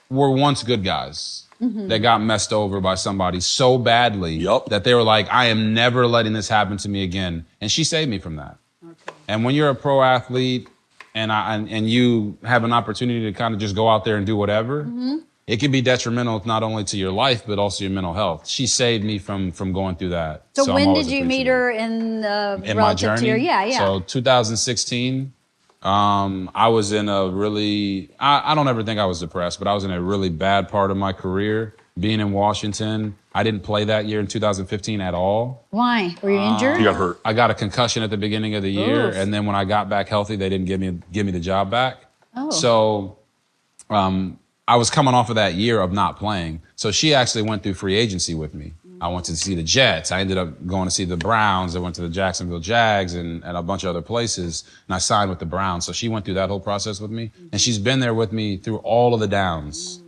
were once good guys. That got messed over by somebody so badly that they were like, I am never letting this happen to me again. And she saved me from that. Okay. And when you're a pro athlete and you have an opportunity to kind of just go out there and do whatever, it can be detrimental not only to your life, but also your mental health. She saved me from going through that. So I'm when always did you meet appreciative. her In my relative to journey? your, So 2016. I was in a really, I don't ever think I was depressed, but I was in a really bad part of my career. Being in Washington, I didn't play that year in 2015 at all. Why? Were you injured? You got hurt. I got a concussion at the beginning of the year, Oof. and then when I got back healthy, they didn't give me the job back. Oh. So I was coming off of that year of not playing. So she actually went through free agency with me. I went to see the Jets. I ended up going to see the Browns. I went to the Jacksonville Jags and a bunch of other places, and I signed with the Browns. So she went through that whole process with me, and she's been there with me through all of the downs.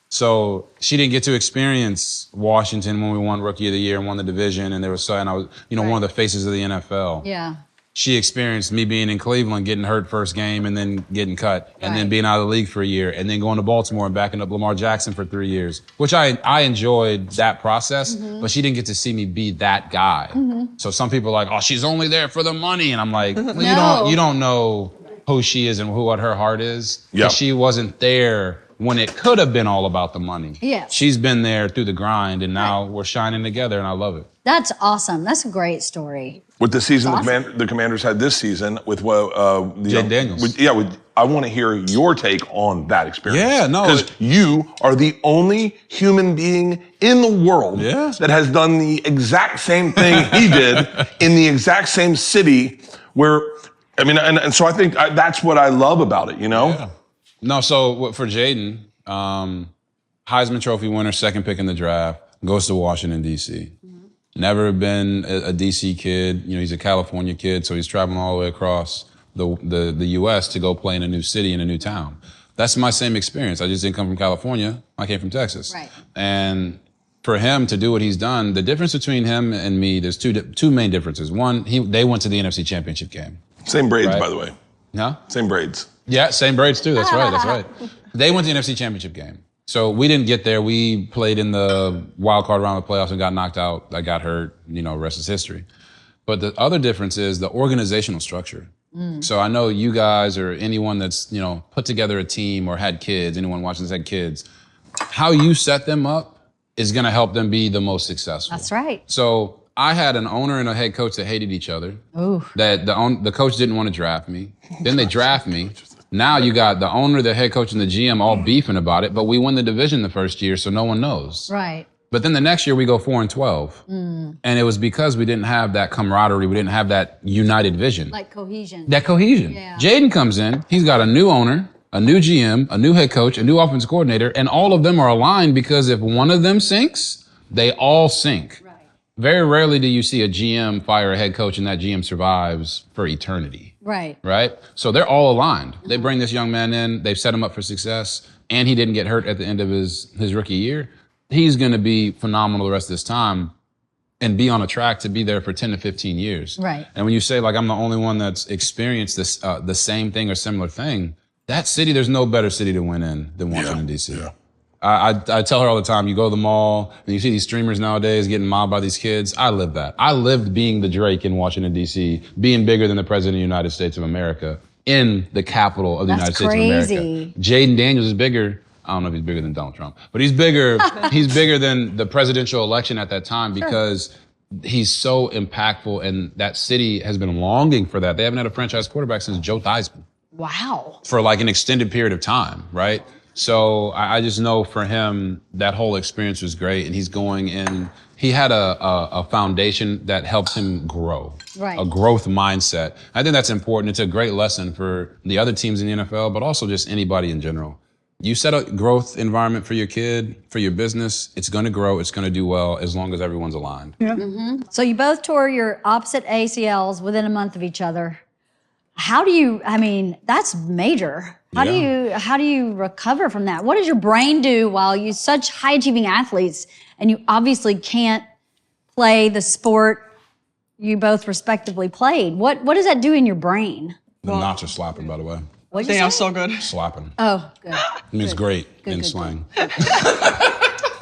So she didn't get to experience Washington when we won Rookie of the Year and won the division, and I was, one of the faces of the NFL. Yeah. She experienced me being in Cleveland, getting hurt first game, and then getting cut, and then being out of the league for a year, and then going to Baltimore and backing up Lamar Jackson for 3 years, which I enjoyed that process, but she didn't get to see me be that guy. So some people are like, oh, she's only there for the money, and I'm like, well, you don't know who she is and what her heart is. Yeah. She wasn't there when it could have been all about the money. Yes. She's been there through the grind, and now we're shining together, and I love it. That's awesome. That's a great story. With the season Awesome. the Commanders had this season with Jaden Daniels. I want to hear your take on that experience. Yeah, no, because you are the only human being in the world that has done the exact same thing he did in the exact same city. Where, I mean, and so I think that's what I love about it. You know. Yeah. No, so for Jaden, Heisman Trophy winner, second pick in the draft, goes to Washington, D.C. Never been a D.C. kid. You know, he's a California kid, so he's traveling all the way across the U.S. to go play in a new city, in a new town. That's my same experience. I just didn't come from California. I came from Texas. Right. And for him to do what he's done, the difference between him and me, there's two main differences. One, they went to the NFC Championship game. Same braids, by the way. No? Same braids. Yeah, same braids too. That's right. That's right. They went to the NFC Championship game. So we didn't get there. We played in the wild card round of the playoffs and got knocked out. I got hurt. You know, rest is history. But the other difference is the organizational structure. So I know you guys or anyone that's, put together a team or had kids, anyone watching this had kids, how you set them up is going to help them be the most successful. That's right. So I had an owner and a head coach that hated each other. Ooh. That the coach didn't want to draft me. Then they draft me. Now you got the owner, the head coach, and the GM all beefing about it, but we won the division the first year, so no one knows. Right. But then the next year we go 4-12. And it was because we didn't have that camaraderie, we didn't have that united vision. Like cohesion. That cohesion. Yeah. Jaden comes in, he's got a new owner, a new GM, a new head coach, a new offensive coordinator, and all of them are aligned because if one of them sinks, they all sink. Right. Very rarely do you see a GM fire a head coach and that GM survives for eternity. Right. Right? So they're all aligned. They bring this young man in, they've set him up for success, and he didn't get hurt at the end of his rookie year. He's going to be phenomenal the rest of this time and be on a track to be there for 10 to 15 years. Right. And when you say, like, I'm the only one that's experienced this, the same thing or similar thing, that city, there's no better city to win in than Washington, D.C. Yeah. I tell her all the time, you go to the mall and you see these streamers nowadays getting mobbed by these kids. I live that. I lived being the Drake in Washington, D.C., being bigger than the President of the United States of America in the capital of the United States of America. Jaden Daniels is bigger. I don't know if he's bigger than Donald Trump, but he's bigger. He's bigger than the presidential election at that time because he's so impactful, and that city has been longing for that. They haven't had a franchise quarterback since Joe Theismann. Wow. For like an extended period of time, right? So I just know for him, that whole experience was great. And he's going in, he had a foundation that helped him grow. Right. A growth mindset. I think that's important. It's a great lesson for the other teams in the NFL, but also just anybody in general. You set a growth environment for your kid, for your business, it's gonna grow, it's gonna do well as long as everyone's aligned. Yeah. So you both tore your opposite ACLs within a month of each other. How do you, I mean, that's major. How do you recover from that? What does your brain do while you're such high achieving athletes and you obviously can't play the sport you both respectively played? What does that do in your brain? The knots are slapping, by the way. What'd They you are say? so good. Slapping. Oh, good. It means great in slang.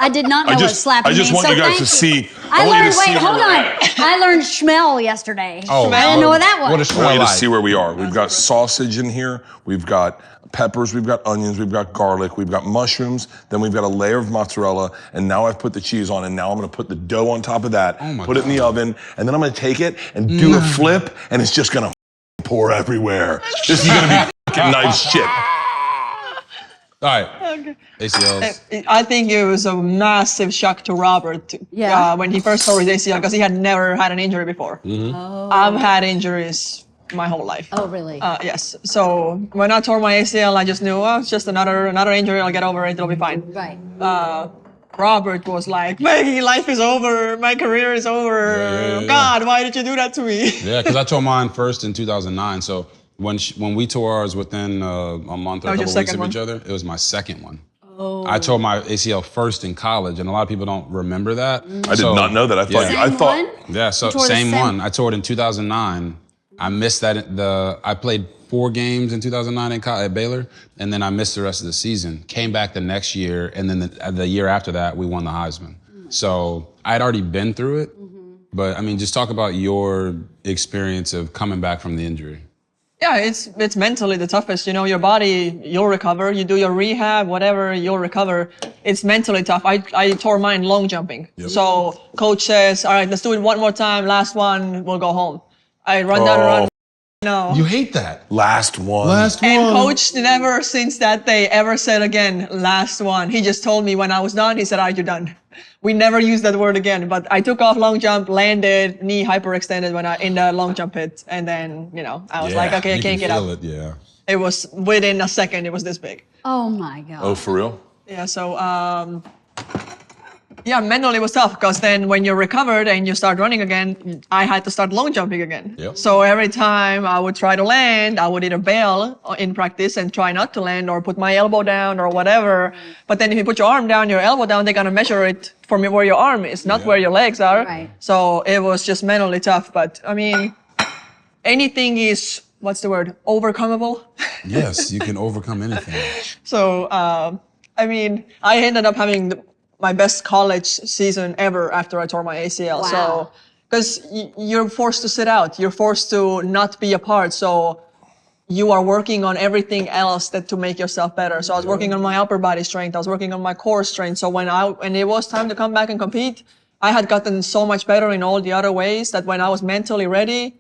I did not know what slapping I just means, want so you guys thank to see. I want you learned, to see wait, where hold we're on. at. I learned schmel yesterday. Oh, I didn't know what that was. What is I want you to like? see where we are. We've got sausage in here. We've got peppers. We've got onions. We've got garlic. We've got mushrooms. Then we've got a layer of mozzarella. And now I've put the cheese on. And now I'm going to put the dough on top of that. Oh my put it in the oven. And then I'm going to take it and do a flip. And it's just going to pour everywhere. This is going to be fucking nice shit. All right. ACLs. I think it was a massive shock to Robert when he first tore his ACL because he had never had an injury before. I've had injuries my whole life. Oh, really? Yes. So when I tore my ACL, I just knew, oh, it's just another injury. I'll get over it. It'll be fine. Right. Robert was like, Maggie, life is over. My career is over. God, why did you do that to me? Yeah, because I tore mine first in 2009. So when we tore ours within a month or a couple weeks of each other, it was my second one. Oh. I tore my ACL first in college, and a lot of people don't remember that. I did not know that. I thought. Yeah, so same one. I tore it in 2009. I missed that. I played 4 games in 2009 at Baylor, and then I missed the rest of the season. Came back the next year, and then the year after that, we won the Heisman. So I'd already been through it, but I mean, just talk about your experience of coming back from the injury. Yeah, it's mentally the toughest. You know, your body, you'll recover. You do your rehab, whatever, you'll recover. It's mentally tough. I tore mine long jumping. Yep. So coach says, all right, let's do it one more time. Last one, we'll go home. I run down and run. No. You hate that. Last one. And coach never since that day ever said again, last one. He just told me when I was done, he said, all right, you're done. We never used that word again, but I took off long jump, landed, knee hyperextended when in the long jump pit. And then, I was like, okay, I can't get up. It was within a second, it was this big. Oh my God. Oh, for real? Yeah, so, mentally it was tough because then when you're recovered and you start running again, I had to start long jumping again. Yep. So every time I would try to land, I would either bail in practice and try not to land or put my elbow down or whatever. But then if you put your arm down, your elbow down, they're going to measure it from where your arm is, not where your legs are. Right. So it was just mentally tough. But I mean, anything is, overcomable? Yes, you can overcome anything. So, I ended up having my best college season ever after I tore my ACL. Wow. So, because you're forced to sit out, you're forced to not be a part. So, you are working on everything else to make yourself better. So, I was working on my upper body strength. I was working on my core strength. So, when it was time to come back and compete, I had gotten so much better in all the other ways that when I was mentally ready,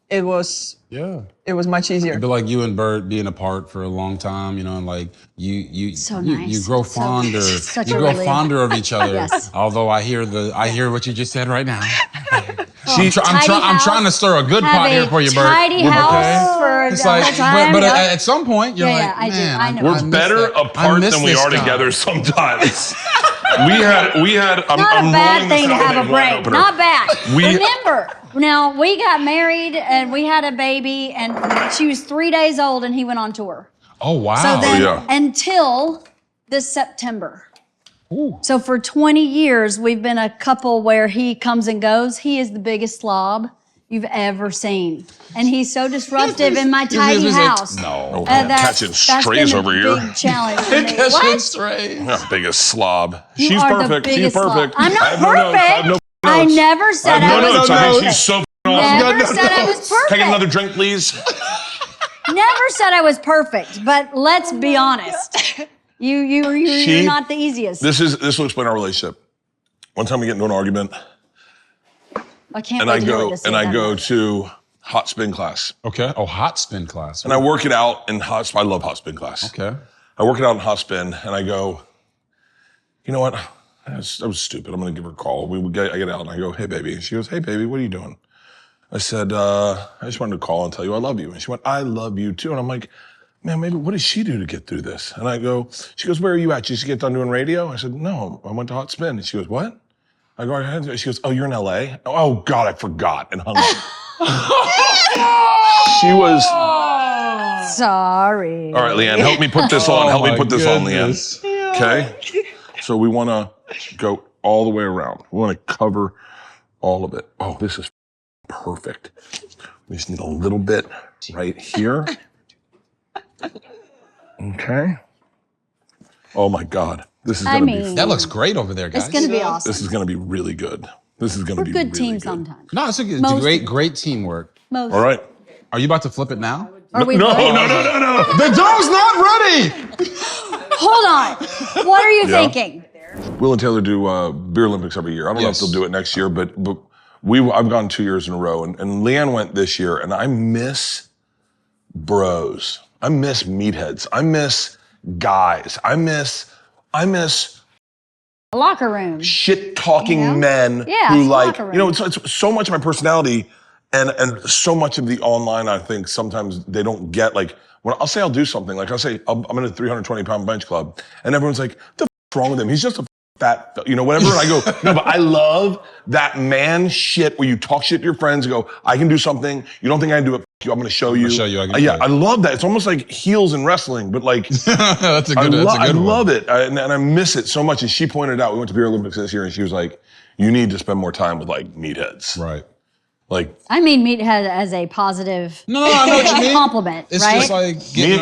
it was much easier. It'd be like you and Bert being apart for a long time, and like you So nice. you grow fonder. Such You a grow relief. fonder of each other. Yes. Although I hear what you just said right now. I'm Tidy trying to stir a good Have pot a here for you, Bert. tidy house for It's the like, whole time. but at some point you're Yeah, like, I do. man, I know. We're better apart than we are together sometimes. we had. I'm Not a bad rolling this thing to out have with a a wine break. opener. Not bad. We- Remember, now we got married and we had a baby, and she was 3 days old, and he went on tour. Oh wow. So then, yeah. until this September. So for 20 years, we've been a couple where he comes and goes. He is the biggest slob you've ever seen, and he's so disruptive in my tidy house. No. Catching strays been a over here. big challenge for me. Catching What? strays. Yeah, biggest slob. You She's are the perfect. She's biggest slob. perfect. I'm I not have no notes. I have perfect. no I notes. never said No, I was notes. I think perfect. she's so awesome. Never said I was perfect. Take another drink, please. Never said I was perfect, but let's be honest. You're not the easiest. This will explain our relationship. One time we get into an argument, I can't and wait I to hear go what this and is. I go to hot spin class, Okay. Oh, hot spin class. and I work it out in hot. I love hot spin class. Okay. I work it out in hot spin, and I go, you know what? That was stupid. I'm gonna give her a call. I get out, and I go, hey, baby. She goes, hey, baby, what are you doing? I said, I just wanted to call and tell you I love you. And she went, I love you too. And I'm like, man, maybe what does she do to get through this? And I go, she goes, where are you at? Did you just get done doing radio? I said, no, I went to hot spin. And she goes, what? I go, she goes, oh, you're in LA? Oh God, I forgot, and hung up. She was. Sorry. All right, Leanne, help me put this on. Help me put this on, Leanne. Okay? So we want to go all the way around. We want to cover all of it. Oh, this is perfect. We just need a little bit right here. Okay. Oh my God. This is going to be. That looks great over there, guys. It's going to be awesome. This is going to be really good. This is going to be We're really good team good. sometimes. No, it's a Most- great teamwork. Most. All right. Are you about to flip it now? Are we No. The dough's not ready. Hold on. What are you Yeah. thinking? Will and Taylor do Beer Olympics every year. I don't know if Yes. they'll do it next year, but I've gone 2 years in a row, and Leanne went this year, and I miss bros. I miss meatheads. I miss guys. I miss Locker room. shit-talking You know? men Yeah, who it's like, locker you know, room. it's so much of my personality and so much of the online, I think sometimes they don't get, like, when I'll say I'll do something, like I'll say I'm in a 320-pound bench club, and everyone's like, the f***'s wrong with him? He's just a fat, you know, whatever. And I go, no, but I love that man shit where you talk shit to your friends and go, I can do something. You don't think I can do it? I'm going to show you. show you I can Yeah, do it. I love that. It's almost like heels in wrestling, but like, That's a I good one. love it. And I miss it so much. And she pointed out, we went to Beer Olympics this year, and she was like, you need to spend more time with like meatheads. Right. Like, I mean meathead as a positive No, I know what you mean. compliment, It's right? just like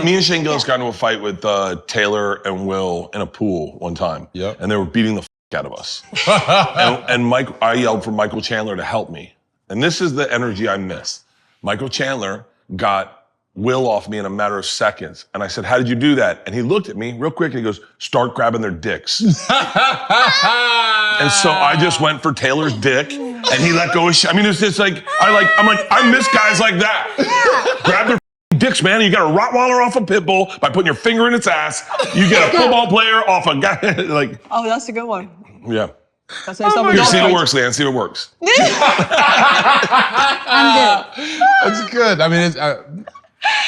me and Shane Gillis got into a fight with Taylor and Will in a pool one time. Yep. And they were beating the f*** out of us. and Mike, I yelled for Michael Chandler to help me. And this is the energy I miss. Michael Chandler got Will off me in a matter of seconds. And I said, how did you do that? And he looked at me real quick and he goes, start grabbing their dicks. And so I just went for Taylor's dick and he let go of shit. I mean, it's just like, I miss guys like that. Grab their dicks, man. You got a Rottweiler off a pit bull by putting your finger in its ass. You get a football player off a guy, like, Oh, that's a good one. yeah. That's how Here, see if it works, Leanne. See if it works. I'm good. That's good. I mean,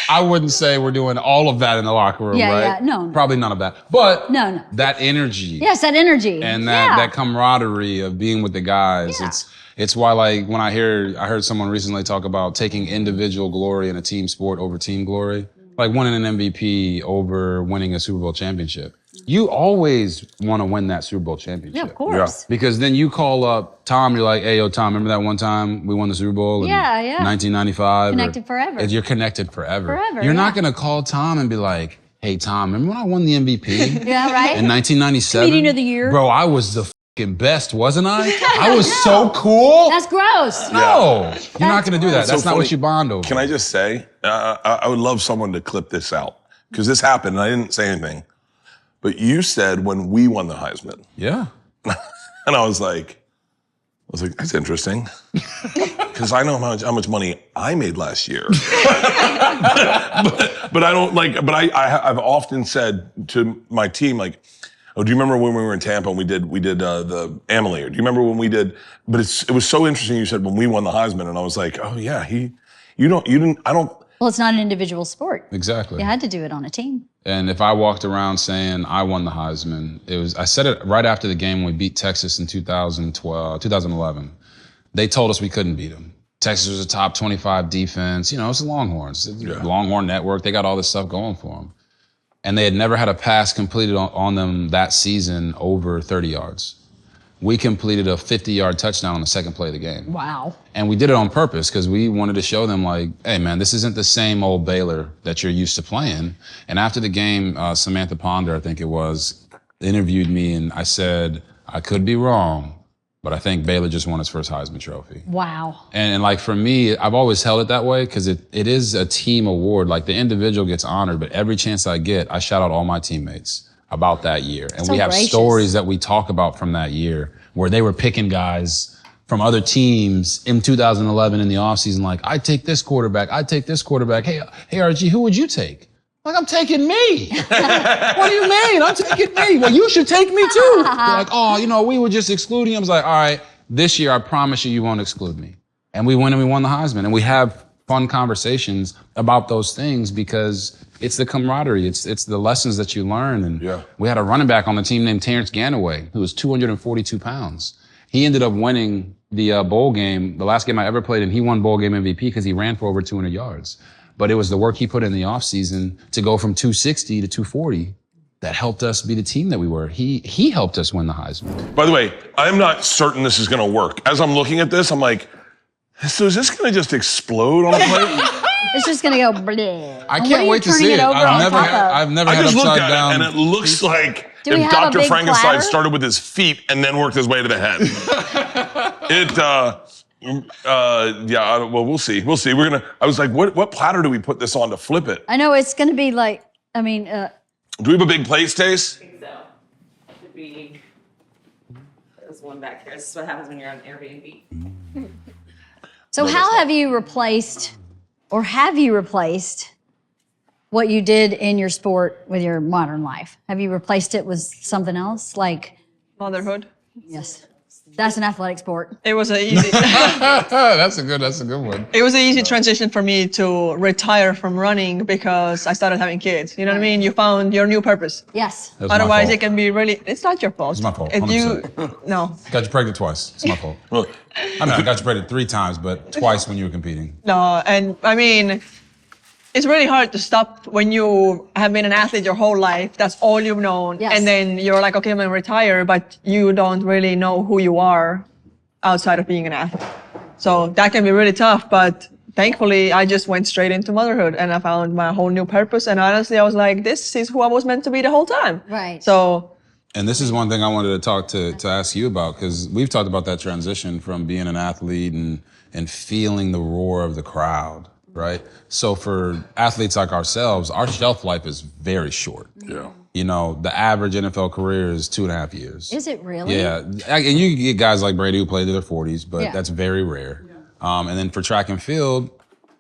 I wouldn't say we're doing all of that in the locker room, Yeah, right? yeah, no. Probably none of that. But No. that energy Yes, that energy. and Yeah. that camaraderie of being with the guys, Yeah. it's why, like, when I heard someone recently talk about taking individual glory in a team sport over team glory, like winning an MVP over winning a Super Bowl championship. You always want to win that Super Bowl championship. Yeah, of course. Because then you call up Tom, you're like, hey, yo, Tom, remember that one time we won the Super Bowl in Yeah, yeah. 1995? Connected forever. You're connected forever. Forever, You're not yeah. going to call Tom and be like, hey, Tom, remember when I won the MVP Yeah, right? in 1997? Comedian of the year. Bro, I was the fucking best, wasn't I? I was so cool. That's gross. No, you're not going to do that. It's so That's not funny. what you bond over. Can I just say, I would love someone to clip this out because this happened and I didn't say anything. But you said when we won the Heisman, Yeah. and I was like, that's interesting, because I know how much money I made last year. but I don't like. But I've often said to my team, like, oh, do you remember when we were in Tampa and we did the Amelie? Or do you remember when we did? But it was so interesting. You said when we won the Heisman, and I was like, oh yeah, I don't. Well, it's not an individual sport. Exactly. You had to do it on a team. And if I walked around saying I won the Heisman, I said it right after the game when we beat Texas in 2011. They told us we couldn't beat them. Texas was a top 25 defense. You know, it's the Longhorns. It's the Longhorn Network. They got all this stuff going for them. And they had never had a pass completed on them that season over 30 yards. We completed a 50-yard touchdown on the second play of the game. Wow. And we did it on purpose because we wanted to show them, like, hey, man, this isn't the same old Baylor that you're used to playing. And after the game, Samantha Ponder, I think it was, interviewed me, and I said, I could be wrong, but I think Baylor just won its first Heisman Trophy. Wow. And like, for me, I've always held it that way because it is a team award. Like, the individual gets honored, but every chance I get, I shout out all my teammates about that year. And So we have gracious. stories that we talk about from that year where they were picking guys from other teams in 2011 in the offseason, like, I take this quarterback. Hey, RG, who would you take? Like, I'm taking me. What do you mean? I'm taking me. Well, you should take me too. They're like, oh, you know, we were just excluding him. I was like, all right, this year, I promise you won't exclude me. And we went and we won the Heisman. And we have fun conversations about those things because it's the camaraderie. It's the lessons that you learn. And we had a running back on the team named Terrence Ganaway, who was 242 pounds. He ended up winning the bowl game, the last game I ever played, and he won bowl game MVP because he ran for over 200 yards. But it was the work he put in the offseason to go from 260 to 240 that helped us be the team that we were. He helped us win the Heisman. By the way, I'm not certain this is going to work. As I'm looking at this, I'm like, so is this going to just explode on a plate? It's just gonna go bleh. I can't wait to see it. I've never had just looked upside at down. it, and it looks like Do we if have a Dr. big Frankenstein platter? started with his feet and then worked his way to the head. Well, we'll see. We'll see. I was like, what platter do we put this on to flip it? I know it's gonna be like, Do we have a big plate, Stace? I think so. Should be. There's one back here. This is what happens when you're on Airbnb. so how have you replaced what you did in your sport with your modern life? Have you replaced it with something else? Like Motherhood. yes. That's an athletic sport. It was an easy. That's a good one. It was an easy transition for me to retire from running because I started having kids. You know what I mean? You found your new purpose. Yes. That was my Otherwise, fault. it can be really. It's not your fault. It's my fault, If you 100%. no, Got you pregnant twice. It's my fault. Well, I mean, I got you pregnant 3 times, but twice when you were competing. no, and I mean, it's really hard to stop when you have been an athlete your whole life. That's all you've known, Yes. and then you're like, okay, I'm gonna retire, but you don't really know who you are outside of being an athlete. So that can be really tough, but thankfully I just went straight into motherhood and I found my whole new purpose. And honestly, I was like, this is who I was meant to be the whole time. Right. So, And this is one thing I wanted to talk to ask you about, because we've talked about that transition from being an athlete and feeling the roar of the crowd, right? So for athletes like ourselves, our shelf life is very short. yeah. You know, the average NFL career is 2.5 years. Is it really? Yeah, and you can get guys like Brady who play to their 40s, but Yeah. that's very rare. And then for track and field,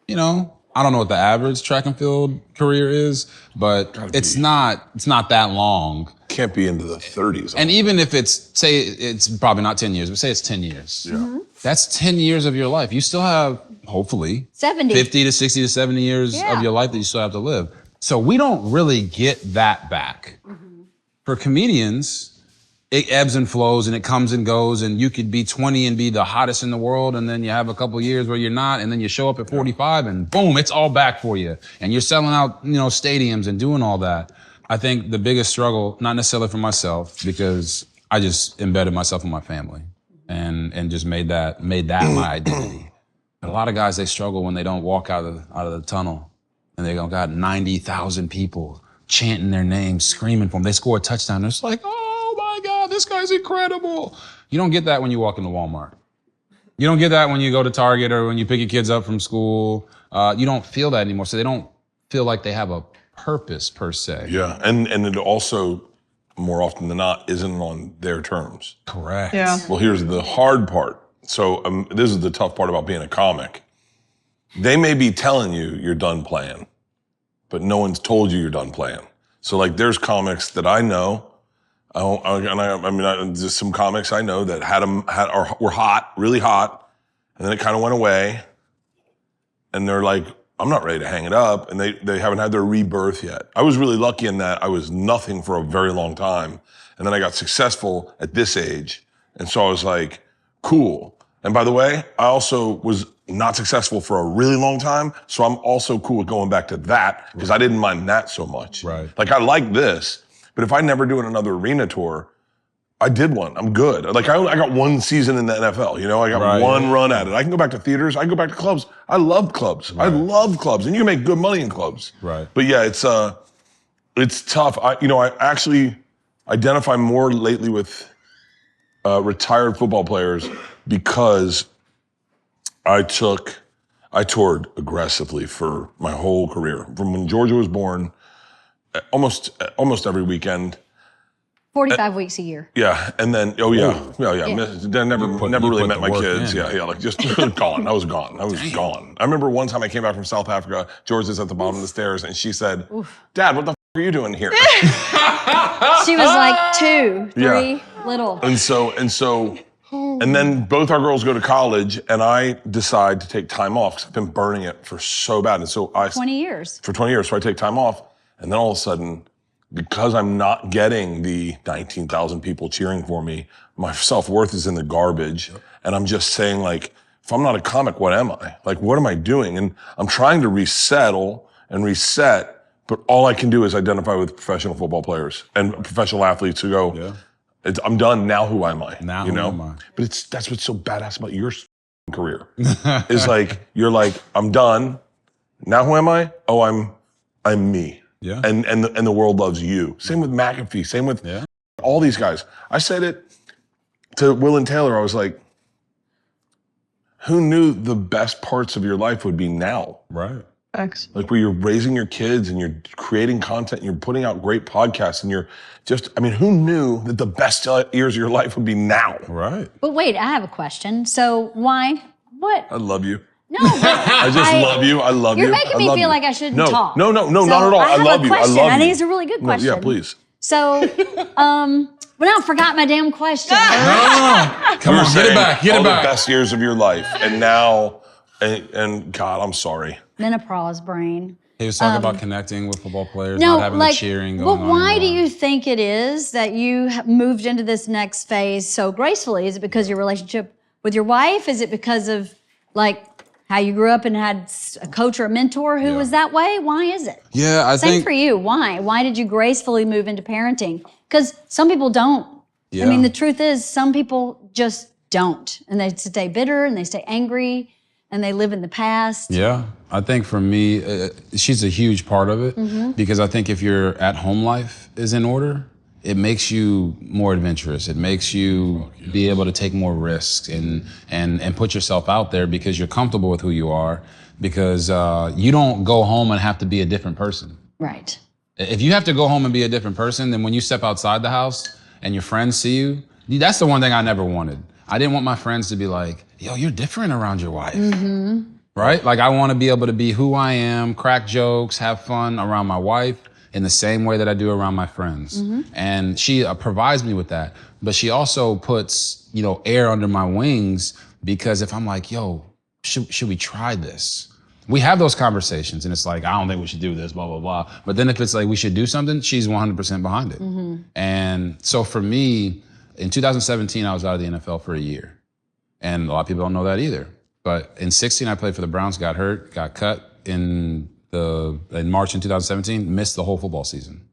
you know, I don't know what the average track and field career is, but it's not that long. Can't be into the 30s. And even if say it's probably not 10 years, but say it's 10 years. Yeah. That's 10 years of your life. You still have, hopefully, 70. 50 to 60 to 70 years Yeah. of your life that you still have to live. So we don't really get that back. For comedians, it ebbs and flows and it comes and goes, and you could be 20 and be the hottest in the world, and then you have a couple years where you're not, and then you show up at 45 and boom, it's all back for you. And you're selling out, you know, stadiums and doing all that. I think the biggest struggle, not necessarily for myself, because I just embedded myself in my family and just made that my identity. But a lot of guys, they struggle when they don't walk out of the tunnel and they got 90,000 people chanting their names, screaming for them. They score a touchdown. It's like, oh my God, this guy's incredible. You don't get that when you walk into Walmart. You don't get that when you go to Target or when you pick your kids up from school. You don't feel that anymore. So they don't feel like they have a purpose per se. Yeah, and it also, more often than not, isn't on their terms. Correct. yeah. Well, here's the hard part. So this is the tough part about being a comic. They may be telling you you're done playing, but no one's told you you're done playing. So like there's comics that I know, just some comics I know that were hot, really hot, and then it kind of went away. And they're like, I'm not ready to hang it up. And they haven't had their rebirth yet. I was really lucky in that I was nothing for a very long time. And then I got successful at this age. And so I was like, cool. And by the way, I also was not successful for a really long time. So I'm also cool with going back to that because I didn't mind that so much. Right. Like I like this, but if I never do another arena tour, I did one. I'm good. Like I got one season in the NFL, you know, I got one run at it. I can go back to theaters. I can go back to clubs. I love clubs. I love clubs, and you can make good money in clubs. Right. But yeah, it's tough. I actually identify more lately with retired football players because I toured aggressively for my whole career. From when Georgia was born, almost every weekend. 45 weeks a year. Yeah, and then never really met my kids. in. Yeah, like just gone. I was gone. I remember one time I came back from South Africa. George is at the bottom of the stairs, and she said, "Dad, what the are you doing here?" She was like 2, 3, little. And then both our girls go to college, and I decide to take time off because I've been burning it for so bad. And so 20 years. For 20 years, so I take time off, and then all of a sudden, because I'm not getting the 19,000 people cheering for me, my self-worth is in the garbage. And I'm just saying, like, if I'm not a comic, what am I? Like, what am I doing? And I'm trying to resettle and reset, but all I can do is identify with professional football players and professional athletes who go, I'm done, now who am I? Now who am I? But that's what's so badass about your career. Is like, you're like, I'm done, now who am I? Oh, I'm me. Yeah. And the world loves you. Same with McAfee, same with all these guys. I said it to Will and Taylor, I was like, who knew the best parts of your life would be now? Right. X. Like where you're raising your kids and you're creating content and you're putting out great podcasts and you're just, I mean, who knew that the best years of your life would be now? Right. But wait, I have a question. So why, what? I love you. No, but I just love you. I love you. You're making me feel like I shouldn't talk. No, So not at all. I love you. I question. love you. I think it's a really good question. Yeah, please. So, but now I forgot my damn question. Come on, get it back. Get all it back. the best years of your life, and now, and God, I'm sorry. Menopause brain. He was talking about connecting with football players, No, not having like, the cheering going but on. why do anymore. you think it is that you moved into this next phase so gracefully? Is it because of your relationship with your wife? Is it because of like how you grew up and had a coach or a mentor who was that way? Why is it? Yeah, I Same think for you. Why? Why did you gracefully move into parenting? Because some people don't. Yeah. I mean, the truth is some people just don't. And they stay bitter and they stay angry and they live in the past. Yeah, I think for me, she's a huge part of it because I think if your at-home life is in order, it makes you more adventurous. It makes you be able to take more risks and put yourself out there because you're comfortable with who you are, because you don't go home and have to be a different person. Right. If you have to go home and be a different person, then when you step outside the house and your friends see you, that's the one thing I never wanted. I didn't want my friends to be like, yo, you're different around your wife. Right? Like I want to be able to be who I am, crack jokes, have fun around my wife in the same way that I do around my friends. And she provides me with that. But she also puts, air under my wings because if I'm like, yo, should we try this? We have those conversations and it's like, I don't think we should do this, blah, blah, blah. But then if it's like, we should do something, she's 100% behind it. And so for me, in 2017, I was out of the NFL for a year. And a lot of people don't know that either. But in 16, I played for the Browns, got hurt, got cut in March in 2017, missed the whole football season.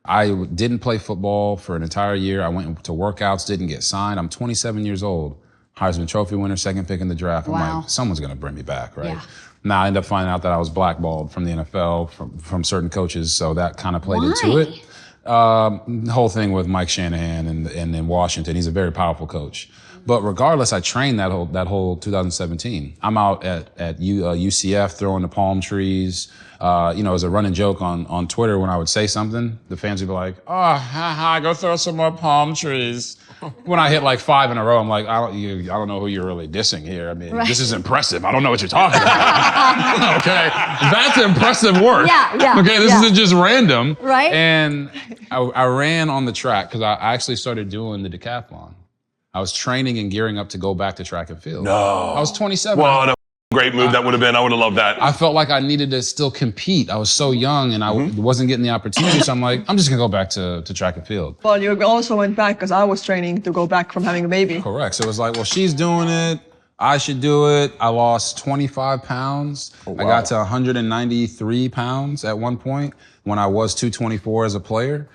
I didn't play football for an entire year. I went to workouts, didn't get signed. I'm 27 years old, Heisman Trophy winner, second pick in the draft. I'm like, someone's gonna bring me back, right? Yeah. Now I end up finding out that I was blackballed from the NFL from certain coaches, so that kind of played into it. The whole thing with Mike Shanahan and in Washington, he's a very powerful coach. But regardless, I trained that whole 2017. I'm out at UCF throwing the palm trees. As a running joke on Twitter, when I would say something, the fans would be like, "Oh, go throw some more palm trees." When I hit like 5 in a row, I'm like, I don't know who you're really dissing here. I mean, this is impressive. I don't know what you're talking about. Okay, that's impressive work. Yeah. Okay, this isn't just random. Right. And I ran on the track because I actually started doing the decathlon. I was training and gearing up to go back to track and field. No. I was 27. What a great move that would have been. I would have loved that. I felt like I needed to still compete. I was so young and I wasn't getting the opportunity. So I'm like, I'm just gonna go back to track and field. Well, you also went back because I was training to go back from having a baby. Correct. So it was like, well, she's doing it. I should do it. I lost 25 pounds. Oh, wow. I got to 193 pounds at one point when I was 224 as a player.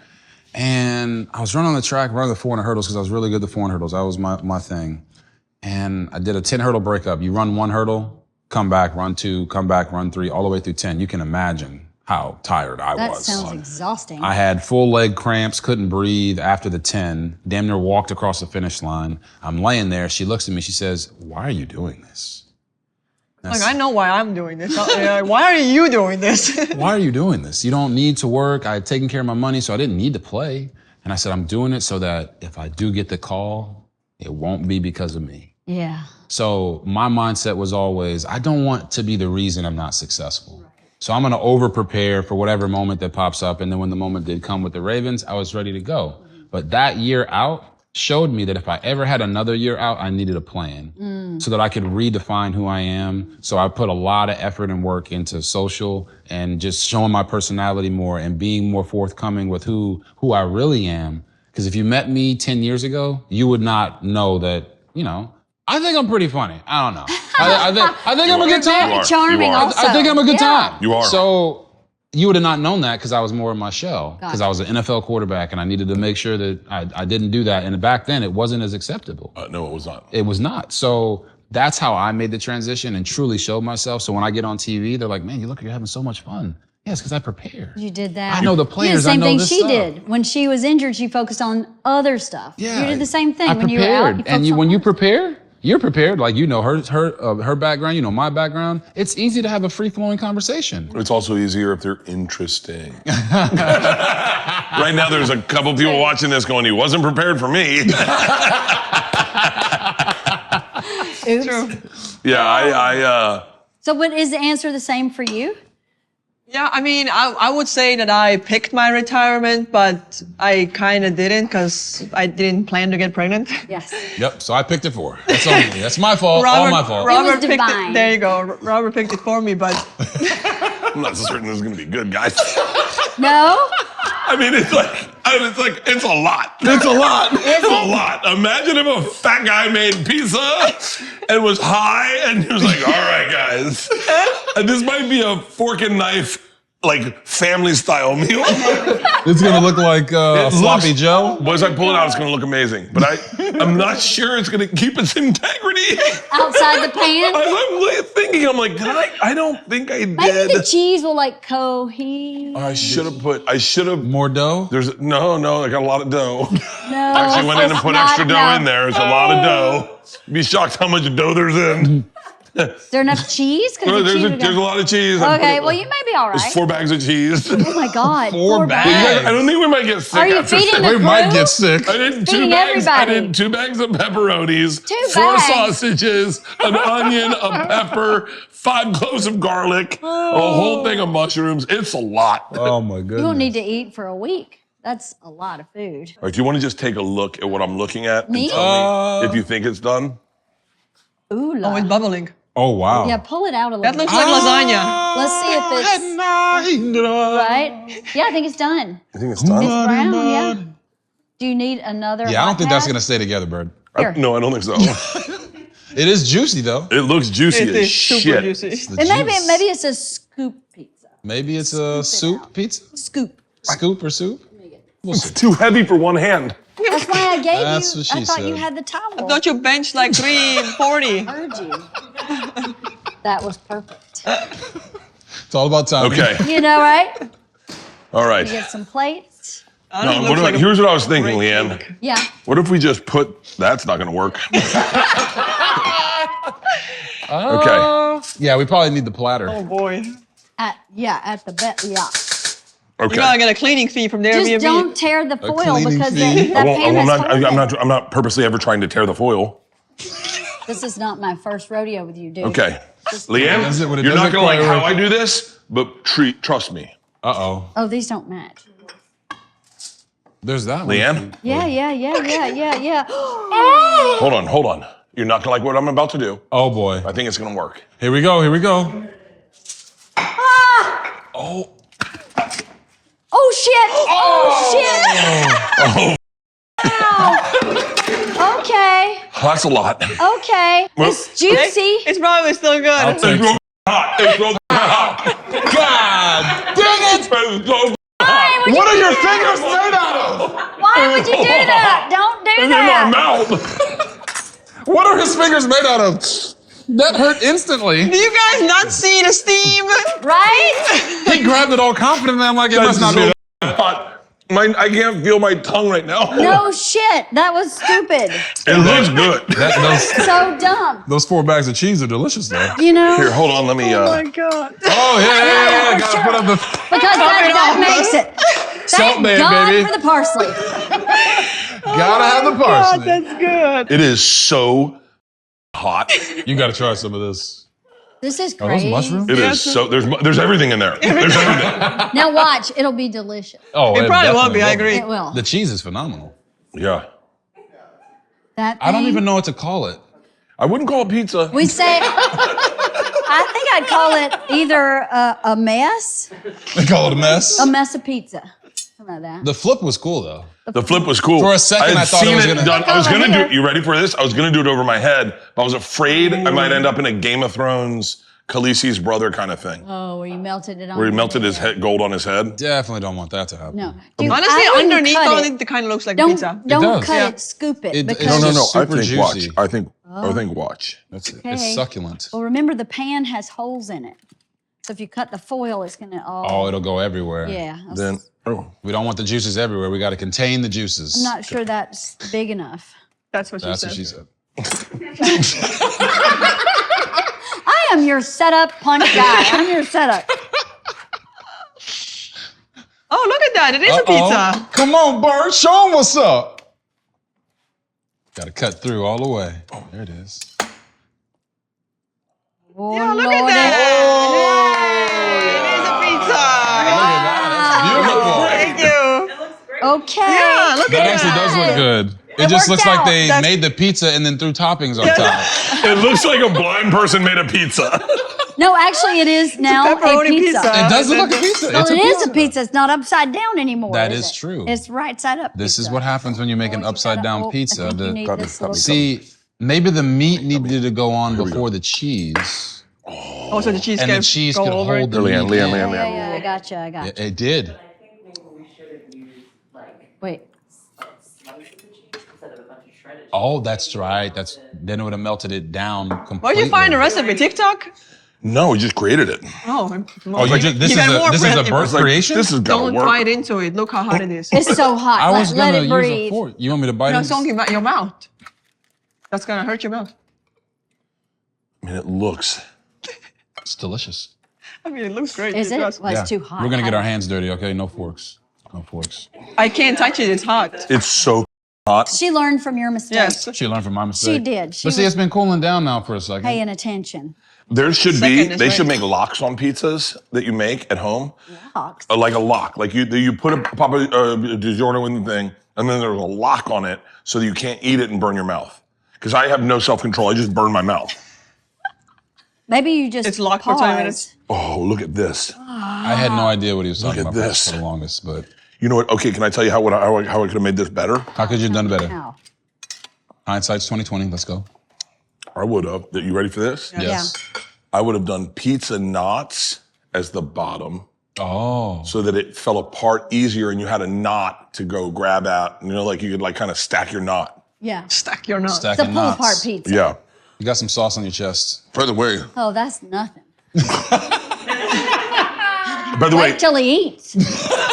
And I was running on the track, running the 400 hurdles because I was really good at the 400 hurdles. That was my thing. And I did a 10 hurdle breakup. You run 1 hurdle, come back, run 2, come back, run 3, all the way through 10. You can imagine how tired I That was. sounds exhausting. I had full leg cramps, couldn't breathe after the 10, damn near walked across the finish line. I'm laying there. She looks at me. She says, "Why are you doing this?" Like, I know why I'm doing this. Why are you doing this? Why are you doing this? You don't need to work. I had taken care of my money, so I didn't need to play. And I said, I'm doing it so that if I do get the call, it won't be because of me. Yeah. So my mindset was always, I don't want to be the reason I'm not successful. So I'm gonna over prepare for whatever moment that pops up. And then when the moment did come with the Ravens, I was ready to go. But that year out showed me that if I ever had another year out, I needed a plan so that I could redefine who I am. So I put a lot of effort and work into social and just showing my personality more and being more forthcoming with who I really am. Because if you met me 10 years ago, you would not know that, you know, I think I'm pretty funny. I don't know. I think I'm a good time. Very charming also. I think I'm a good time. You are. So you would have not known that because I was more in my shell. Because I was an NFL quarterback and I needed to make sure that I didn't do that. And back then, it wasn't as acceptable. No, it was not. It was not. So that's how I made the transition and truly showed myself. So when I get on TV, they're like, man, you look, you're having so much fun. Yes, because I prepared. You did that. I know the players. You did the same I know thing this she stuff. did. When she was injured, she focused on other stuff. Yeah, You did the same thing. I When you were out, prepared. And when you prepare, you're prepared. Like, you know her background, you know my background. It's easy to have a free-flowing conversation. It's also easier if they're interesting. Right now, there's a couple people watching this going, he wasn't prepared for me. Oops. True. Yeah, So what is the answer the same for you? Yeah, I mean, I would say that I picked my retirement, but I kind of didn't because I didn't plan to get pregnant. Yes. Yep. So I picked it for her. That's on me. That's my fault. All my fault. Robert was picked divine. it. There you go. Robert picked it for me, but I'm not so certain this is gonna be good, guys. No? I mean, it's a lot. It's a lot. It's a lot. Imagine if a fat guy made pizza and was high and he was like, all right, guys. And this might be a fork and knife, like family style meal. It's gonna look like sloppy Joe. Once I pull it out, it's gonna look amazing. But I'm not sure it's gonna keep its integrity. Outside the pan? I'm thinking, I'm like, I don't think I did. Maybe the cheese will like cohere. I should have. More dough? No, I got a lot of dough. No. Actually went in and it's put not- extra dough no. in there. It's a lot of dough. You'd be shocked how much dough there's in. Is there enough cheese? 'Cause the cheese would There's a go- lot of cheese. Okay, well, you may be all There's right. 4 bags of cheese. Oh my God. Four bags. I don't think we might get sick Are you after feeding this. the We might crew? get sick. I did 2 Feeding bags. I everybody. did 2 bags of pepperonis, 2 4 bags? sausages, an onion, a pepper, 5 cloves of garlic, a whole thing of mushrooms. It's a lot. Oh my goodness. You won't need to eat for a week. That's a lot of food. All right, do you want to just take a look at what I'm looking at and Me? tell me if you think it's done? Ooh, oh, it's bubbling. Oh wow. Yeah, pull it out a little That bit. looks like lasagna. Let's see if it's right. Yeah, I think it's done. You think it's done? It's brown, yeah. Do you need another Yeah, I don't hot think that's pad? gonna stay together, Bert. Here. No, I don't think so. It is juicy though. It looks juicy It as is shit. super juicy. The And maybe juice. maybe it's a scoop pizza. Maybe it's a soup pizza? Scoop. Scoop or soup? We'll It's see. too heavy for one hand. That's why I gave That's you. what she I thought you said. had the towel. Don't you bench like 340? Heard you. That was perfect. It's all about timing. Okay. You know, right? All right. You get some plates. No, here's what I was thinking, Leanne. Yeah. What if we just put, that's not gonna work. Okay. Yeah, we probably need the platter. Oh boy. At the bed. Yeah. You gotta Okay. get a cleaning fee from the Just Airbnb. don't tear the foil cleaning because fee. that pan has I'm not purposely ever trying to tear the foil. This is not my first rodeo with you, dude. Okay. Does it- Leanne, when it you're not doesn't gonna like quite how work. I do this, but trust me. Uh-oh. Oh, these don't match. There's that one. Leanne, Yeah. hold on. You're not gonna like what I'm about to do. Oh boy. I think it's gonna work. Here we go. Oh. Oh shit! Oh shit! Ow. Okay. That's a lot. Okay. It's juicy. It's probably still good. I'll take it. Hot. It's so hot. God dang it! It's so Why would What you are your do that? fingers made out of? Why would you do that? Don't do in my that. mouth. What are his fingers made out of? That hurt instantly. Do you guys not see the steam? Right? He grabbed it all confidently. I'm like, it must not be. hot. I can't feel my tongue right now. No shit. That was stupid. It looks good. So dumb. Those 4 bags of cheese are delicious though. You know? Here, hold on. Let me. Oh my god. Oh yeah. for Gotta sure. put up the Because that makes it. Salt Thank man, God baby. for the parsley. Gotta have the God, parsnip. that's good. It is so hot. You gotta try some of this. This is Are those crazy. mushrooms? It is so. There's everything in there. There's everything. Now watch, it'll be delicious. Oh, It probably will definitely be, I agree. It will. The cheese is phenomenal. Yeah. That I don't thing, even know what to call it. I wouldn't call it pizza. We say, I think I'd call it either a mess, They call it a mess. a mess of pizza. Something like that. The flip was cool though. The flip was cool. For a second, I thought it was gonna- done. I was gonna do Here. it. You ready for this? I was gonna do it over my head, but I was afraid I might end up in a Game of Thrones, Khaleesi's brother kind of thing, Oh, where you melted it on. where he your melted his head. head, gold on his head. Definitely don't want that to happen. No. Dude, Honestly, I wouldn't underneath cut though, it. it kind of looks like Don't pizza. don't does. cut Yeah. it, scoop it. It- because it's No. just I super think watch. juicy. I think watch. It's Okay. succulent. Well, remember the pan has holes in it, so if you cut the foil, it's gonna all. Oh, it'll go everywhere. Yeah. Then We don't want the juices everywhere. We got to contain the juices. I'm not sure that's big enough. That's what That's she what said. she said. I am your setup punch guy. I'm your setup. Oh, look at that. It is a pizza. Come on, Bert. Show 'em what's up. Got to cut through all the way. Oh, there it is. Oh, Yeah, look at Lordy. that. It is a pizza. Beautiful. Thank you. Okay. Yeah, look That at actually that. does look good. It worked just looks like out. they That's- made the pizza and then threw toppings on top. it looks like a blind person made a pizza. No, actually, it is now a pepperoni pizza. pizza. It does look like a pizza. Well, It's it a is pizza. a pizza. It's not upside down anymore. That is is it? true. It's right side up. This is pizza. what happens when you make an Oh, upside down I pizza. think you need Got me, this got me. little- See, maybe the meat needed to go on before the cheese. Oh, so the cheese And can the cheese go could over hold it. the Leanne, meat. Leanne, in. Leanne, Yeah, Leanne. yeah, I got you. I got you. It did. I think maybe we should have used like Wait. a slice of the cheese instead of a bunch of shredded cheese. Oh, that's right. Then it would have melted it down completely. Where'd you find the recipe? TikTok? No, we just created it. Oh, Oh, this is a Bert Like, creation? this is gonna Don't work. bite into it. Look how hot it is. It's so hot. I was let gonna it use breathe. a fork. You want me to bite No, it? don't give out your mouth. That's gonna hurt your mouth. I mean, it looks. It's delicious. I mean, it looks great. Is it? does. Well, it's too hot. We're gonna get our hands dirty, okay? No forks. No forks. I can't touch it. It's hot. It's so hot. She learned from your mistakes. Yes. She learned from my mistake. She did. She But see, was it's been cooling down now for a second. paying attention. There should Second is they right. should make locks on pizzas that you make at home. Hawks. Like a lock. Like you put a Papa DiGiorno in the thing, and then there's a lock on it so that you can't eat it and burn your mouth. Because I have no self-control. I just burn my mouth. Maybe you just It's locked pause. for 20 minutes. Oh, look at this. I had no idea what he was talking at about this. for the longest, but You know what? Okay, can I tell you how I could have made this better? how could you have done better? How? Hindsight's 2020. Let's go. I would have. You ready for this? Yes. I would have done pizza knots as the bottom Oh. so that it fell apart easier and you had a knot to go grab at. You know, like you could like kind of stack your knot. Yeah. Stack your nut. It's a Stacking pull knots. apart pizza. Yeah. You got some sauce on your chest. By the way, Oh, that's nothing. Wait, Till he eats.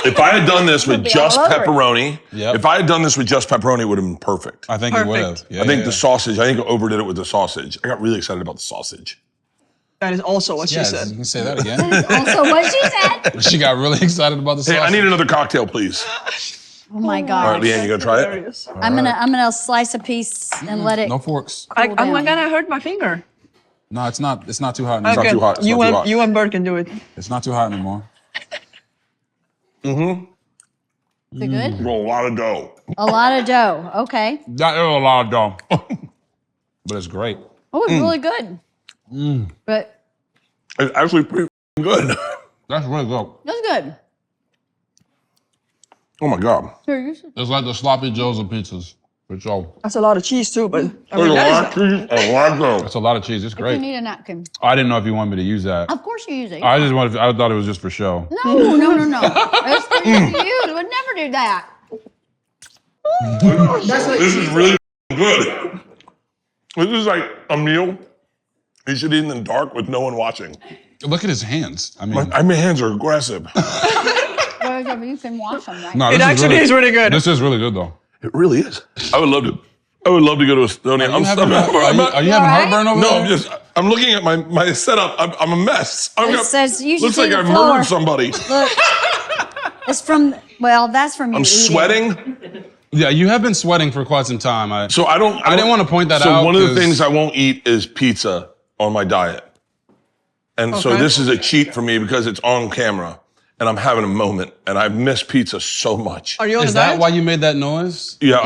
if I had done this with be just all over it. pepperoni, Yep. if I had done this with just pepperoni, it would have been perfect. I think it would have. Perfect. Yeah, I think yeah. the sausage, I overdid it with the sausage. I got really excited about the sausage. That is also what Yes, she you said. can say that again. Also, what she said. She got really excited about the Hey, sausage. I need another cocktail, please. Oh my All gosh. right, Leanne, you gonna try it? Hilarious. I'm gonna slice a piece and let it. No forks. I'm down. gonna hurt my finger. No, it's not. It's not too hot not anymore. too hot. It's You not too and hot. you and Bert can do it. It's not too hot anymore. Is it good? A lot of dough. A lot of dough. Okay. That is a lot of dough. But it's great. Oh, it's really good. But It's actually pretty good. That's really good. that's good. Oh my God. Here, you should- It's like the sloppy joes of pizzas. For sure. That's a lot of cheese too, but I There's mean, a that lot is, of cheese, a lot of dough. That's a lot of cheese. It's If you great. need a napkin. I didn't know if you wanted me to use that. Of course you use it. I just wanted. I thought it was just for show. No. It's for you. Would never do that. This is really good. This is like a meal you should eat in the dark with no one watching. Look at his hands. I mean, My hands are aggressive. Whatever, you can wash them, right? no, it this actually is really good. This is really good though. It really is. I would love to. I would love to go to Estonia. Are you having You all right? heartburn over No, there? I'm looking at my setup. I'm a mess. It says you should looks see like the I floor. murdered somebody. Look, it's from. Well, that's from you. I'm eating. sweating. Yeah, you have been sweating for quite some time. I didn't want to point that out. So one of the things I won't eat is pizza on my diet. And so this is a cheat for me because it's on camera and I'm having a moment and I miss pizza so much. Are you on Is a diet? that why you made that noise? Yeah.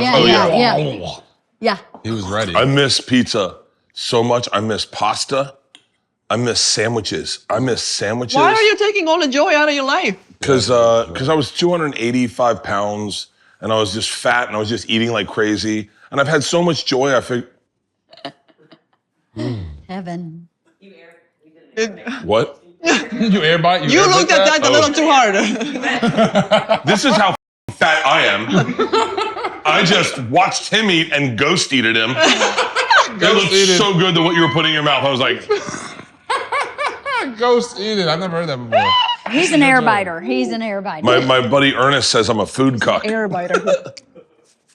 Yeah. He was ready. I miss pizza so much. I miss pasta. I miss sandwiches. Why are you taking all the joy out of your life? Because I was 285 pounds and I was just fat and I was just eating like crazy. And I've had so much joy, I figured. Heaven. What? You air bite? You looked at that a little too hard. This is how fat I am. I just watched him eat and ghost eated him. It looked so good that what you were putting in your mouth. I was like, ghost eating. I've never heard that before. He's an air biter. He's an air biter. my buddy Ernest says I'm a food cuck. Air biter.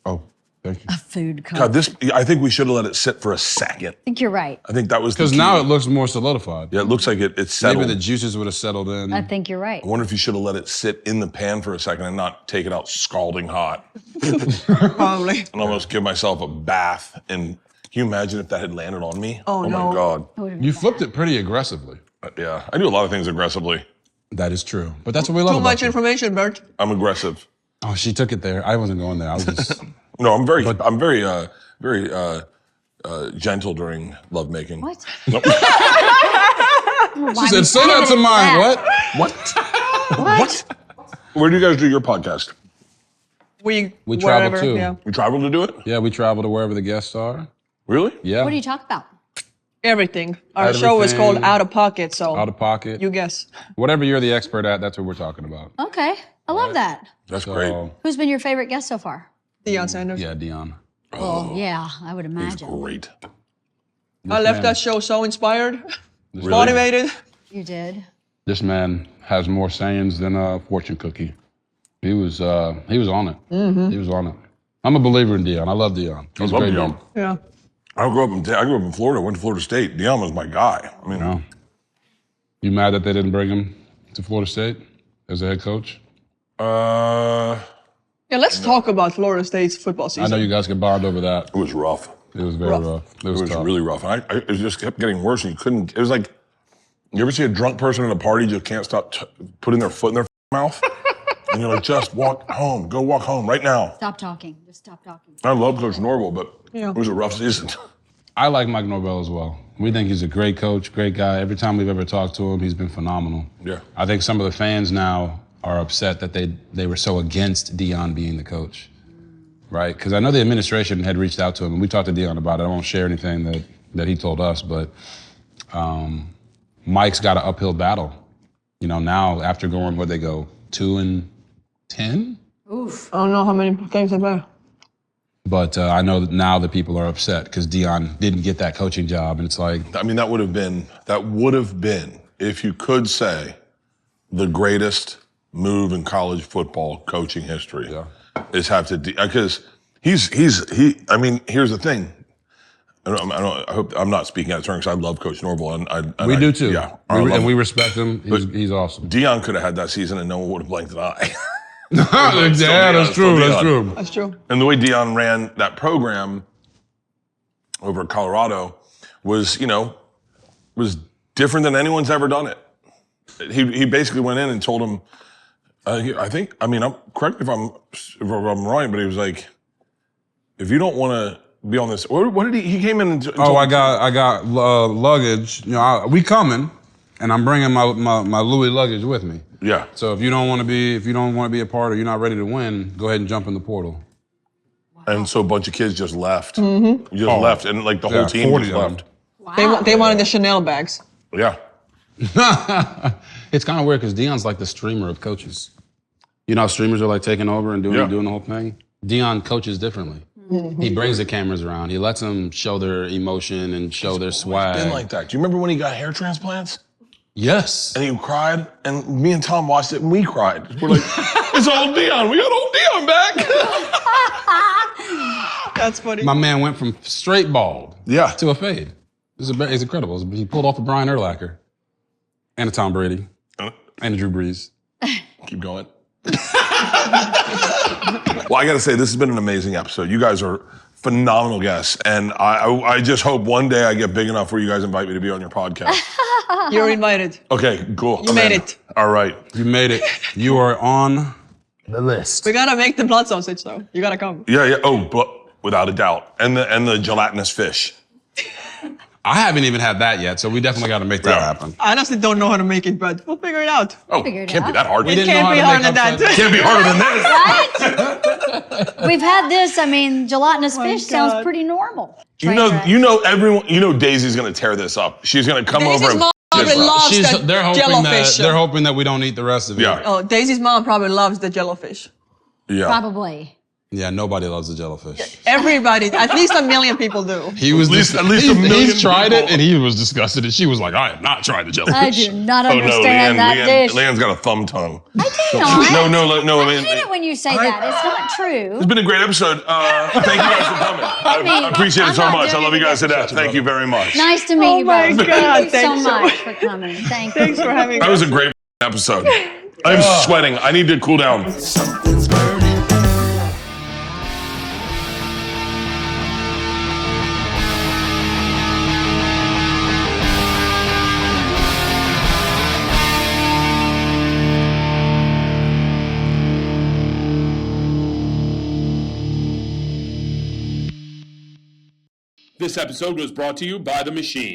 Oh, thank you. A food cup. God, I think we should have let it sit for a second. I think you're right. I think that was Because now it looks more solidified. Yeah, it looks like it's settled. Maybe the juices would have settled in. I think you're right. I wonder if you should have let it sit in the pan for a second and not take it out scalding hot. Probably. And almost give myself a bath. And can you imagine if that had landed on me? Oh, no. My God. You flipped it pretty aggressively. Yeah, I do a lot of things aggressively. That is true. But that's what we love Too about much you. information, Bert. I'm aggressive. Oh, she took it there. I wasn't going there. I was just... No, I'm very gentle during lovemaking. What? Nope. She said, say that to mine. What? What? Where do you guys do your podcast? We travel wherever, too. Yeah. You travel to do it? Yeah, we travel to wherever the guests are. Really? Yeah. What do you talk about? Everything. Our show is called Out of Pocket, so Out of pocket. you guess. Whatever you're the expert at, that's what we're talking about. Okay. I love that. That's great. Who's been your favorite guest so far? Deion Sanders. Yeah, Dion. Well, yeah, I would He's imagine. great. I left that show so inspired, motivated. You did. This man has more sayings than a fortune cookie. He was on it. He was on it. I'm a believer in Dion. I love Dion. He's I love a great Dion. dude. Yeah. I grew up in Florida. Went to Florida State. Deion was my guy. I mean, No. You mad that they didn't bring him to Florida State as a head coach? Yeah, let's talk about Florida State's football season. I know you guys can bond over that. it was rough. It was very rough. It It was was tough. really rough. And it just kept getting worse. And you couldn't. It was like, you ever see a drunk person at a party just can't stop putting their foot in their mouth, and you're like, just walk home. Go walk home right now. Stop talking. Just stop talking. I love Coach Norville, but it was a rough season. I like Mike Norvell as well. We think he's a great coach, great guy. Every time we've ever talked to him, he's been phenomenal. Yeah. I think some of the fans now are upset that they were so against Dion being the coach, right? Because I know the administration had reached out to him, and we talked to Dion about it. I won't share anything that he told us, but Mike's got an uphill battle. You know, now after going, where'd they go, 2-10? Oof. I don't know how many games they play. But I know that now the people are upset because Dion didn't get that coaching job, and it's like, I mean, that would have been, if you could say, the greatest move in college football coaching history. Yeah. Is have to, because I mean, here's the thing. I hope I'm not speaking out of turn because I love Coach Norville. And we do too. Yeah. We respect him. He's awesome. Dion could have had that season and no one would have blinked an eye. Yeah, that's true. That's true. That's true. And the way Dion ran that program over at Colorado was different than anyone's ever done it. He basically went in and told him, correct me if I'm wrong, but he was like, if you don't want to be on this, what did he came in and told I got luggage. You know, we coming, and I'm bringing my Louis luggage with me. Yeah. So if you don't want to be a part, or you're not ready to win, go ahead and jump in the portal. And so a bunch of kids just left. Left, and like the whole team 40 just of them. left. Wow. They wanted the Chanel bags. Yeah. It's kind of weird because Dion's like the streamer of coaches. You know how streamers are like taking over and doing the whole thing? Dion coaches differently. He brings the cameras around. He lets them show their emotion and show their swag. Been like that. Do you remember when he got hair transplants? Yes. And he cried, and me and Tom watched it, and we cried. We're like, it's old Dion. We got old Dion back. That's funny. My man went from straight bald Yeah. to a fade. It's incredible. He pulled off a Brian Urlacher and a Tom Brady and a Drew Brees. Keep going. Well, I got to say, this has been an amazing episode. You guys are phenomenal guests, and I just hope one day I get big enough where you guys invite me to be on your podcast. You're invited. Okay, cool. You made it. All right. You made it. You are on the list. We gotta make the blood sausage though. You gotta come. Yeah. Oh, but without a doubt, and the gelatinous fish. I haven't even had that yet, so we definitely got to make that happen. I honestly don't know how to make it, but we'll figure it out. Oh, Figure it can't be out. that hard. We It didn't know can't how be to harder make than that. upside- Can't be harder than this. Right? We've had this. I mean, gelatinous fish sounds God. pretty normal. You know, everyone. You know, Daisy's gonna tear this up. She's gonna come Daisy's over and mom probably loves that They're hoping jellyfish. that we don't eat the rest of it. Yeah. Oh, Daisy's mom probably loves the jellyfish. Yeah. Probably. Yeah, nobody loves the jellyfish. Everybody, at least a million people do. He was At least a million He's tried people. it and he was disgusted. And she was like, "I have not tried the jellyfish." I do not Oh no, understand that dish. Leanne's got a thumb tongue. I do not. No. I I mean, hate it when you say that. It's not true. it's been a great episode. Thank you guys for coming. I mean, appreciate it I'm so not much. I doing love you it guys to again. death. Thank you very much. Nice to meet you my both. God, Thank you so thanks so much for coming. Thank you. Thanks for having That us. was a great episode. I'm sweating. I need to cool down. Something's burning. This episode was brought to you by The Machine.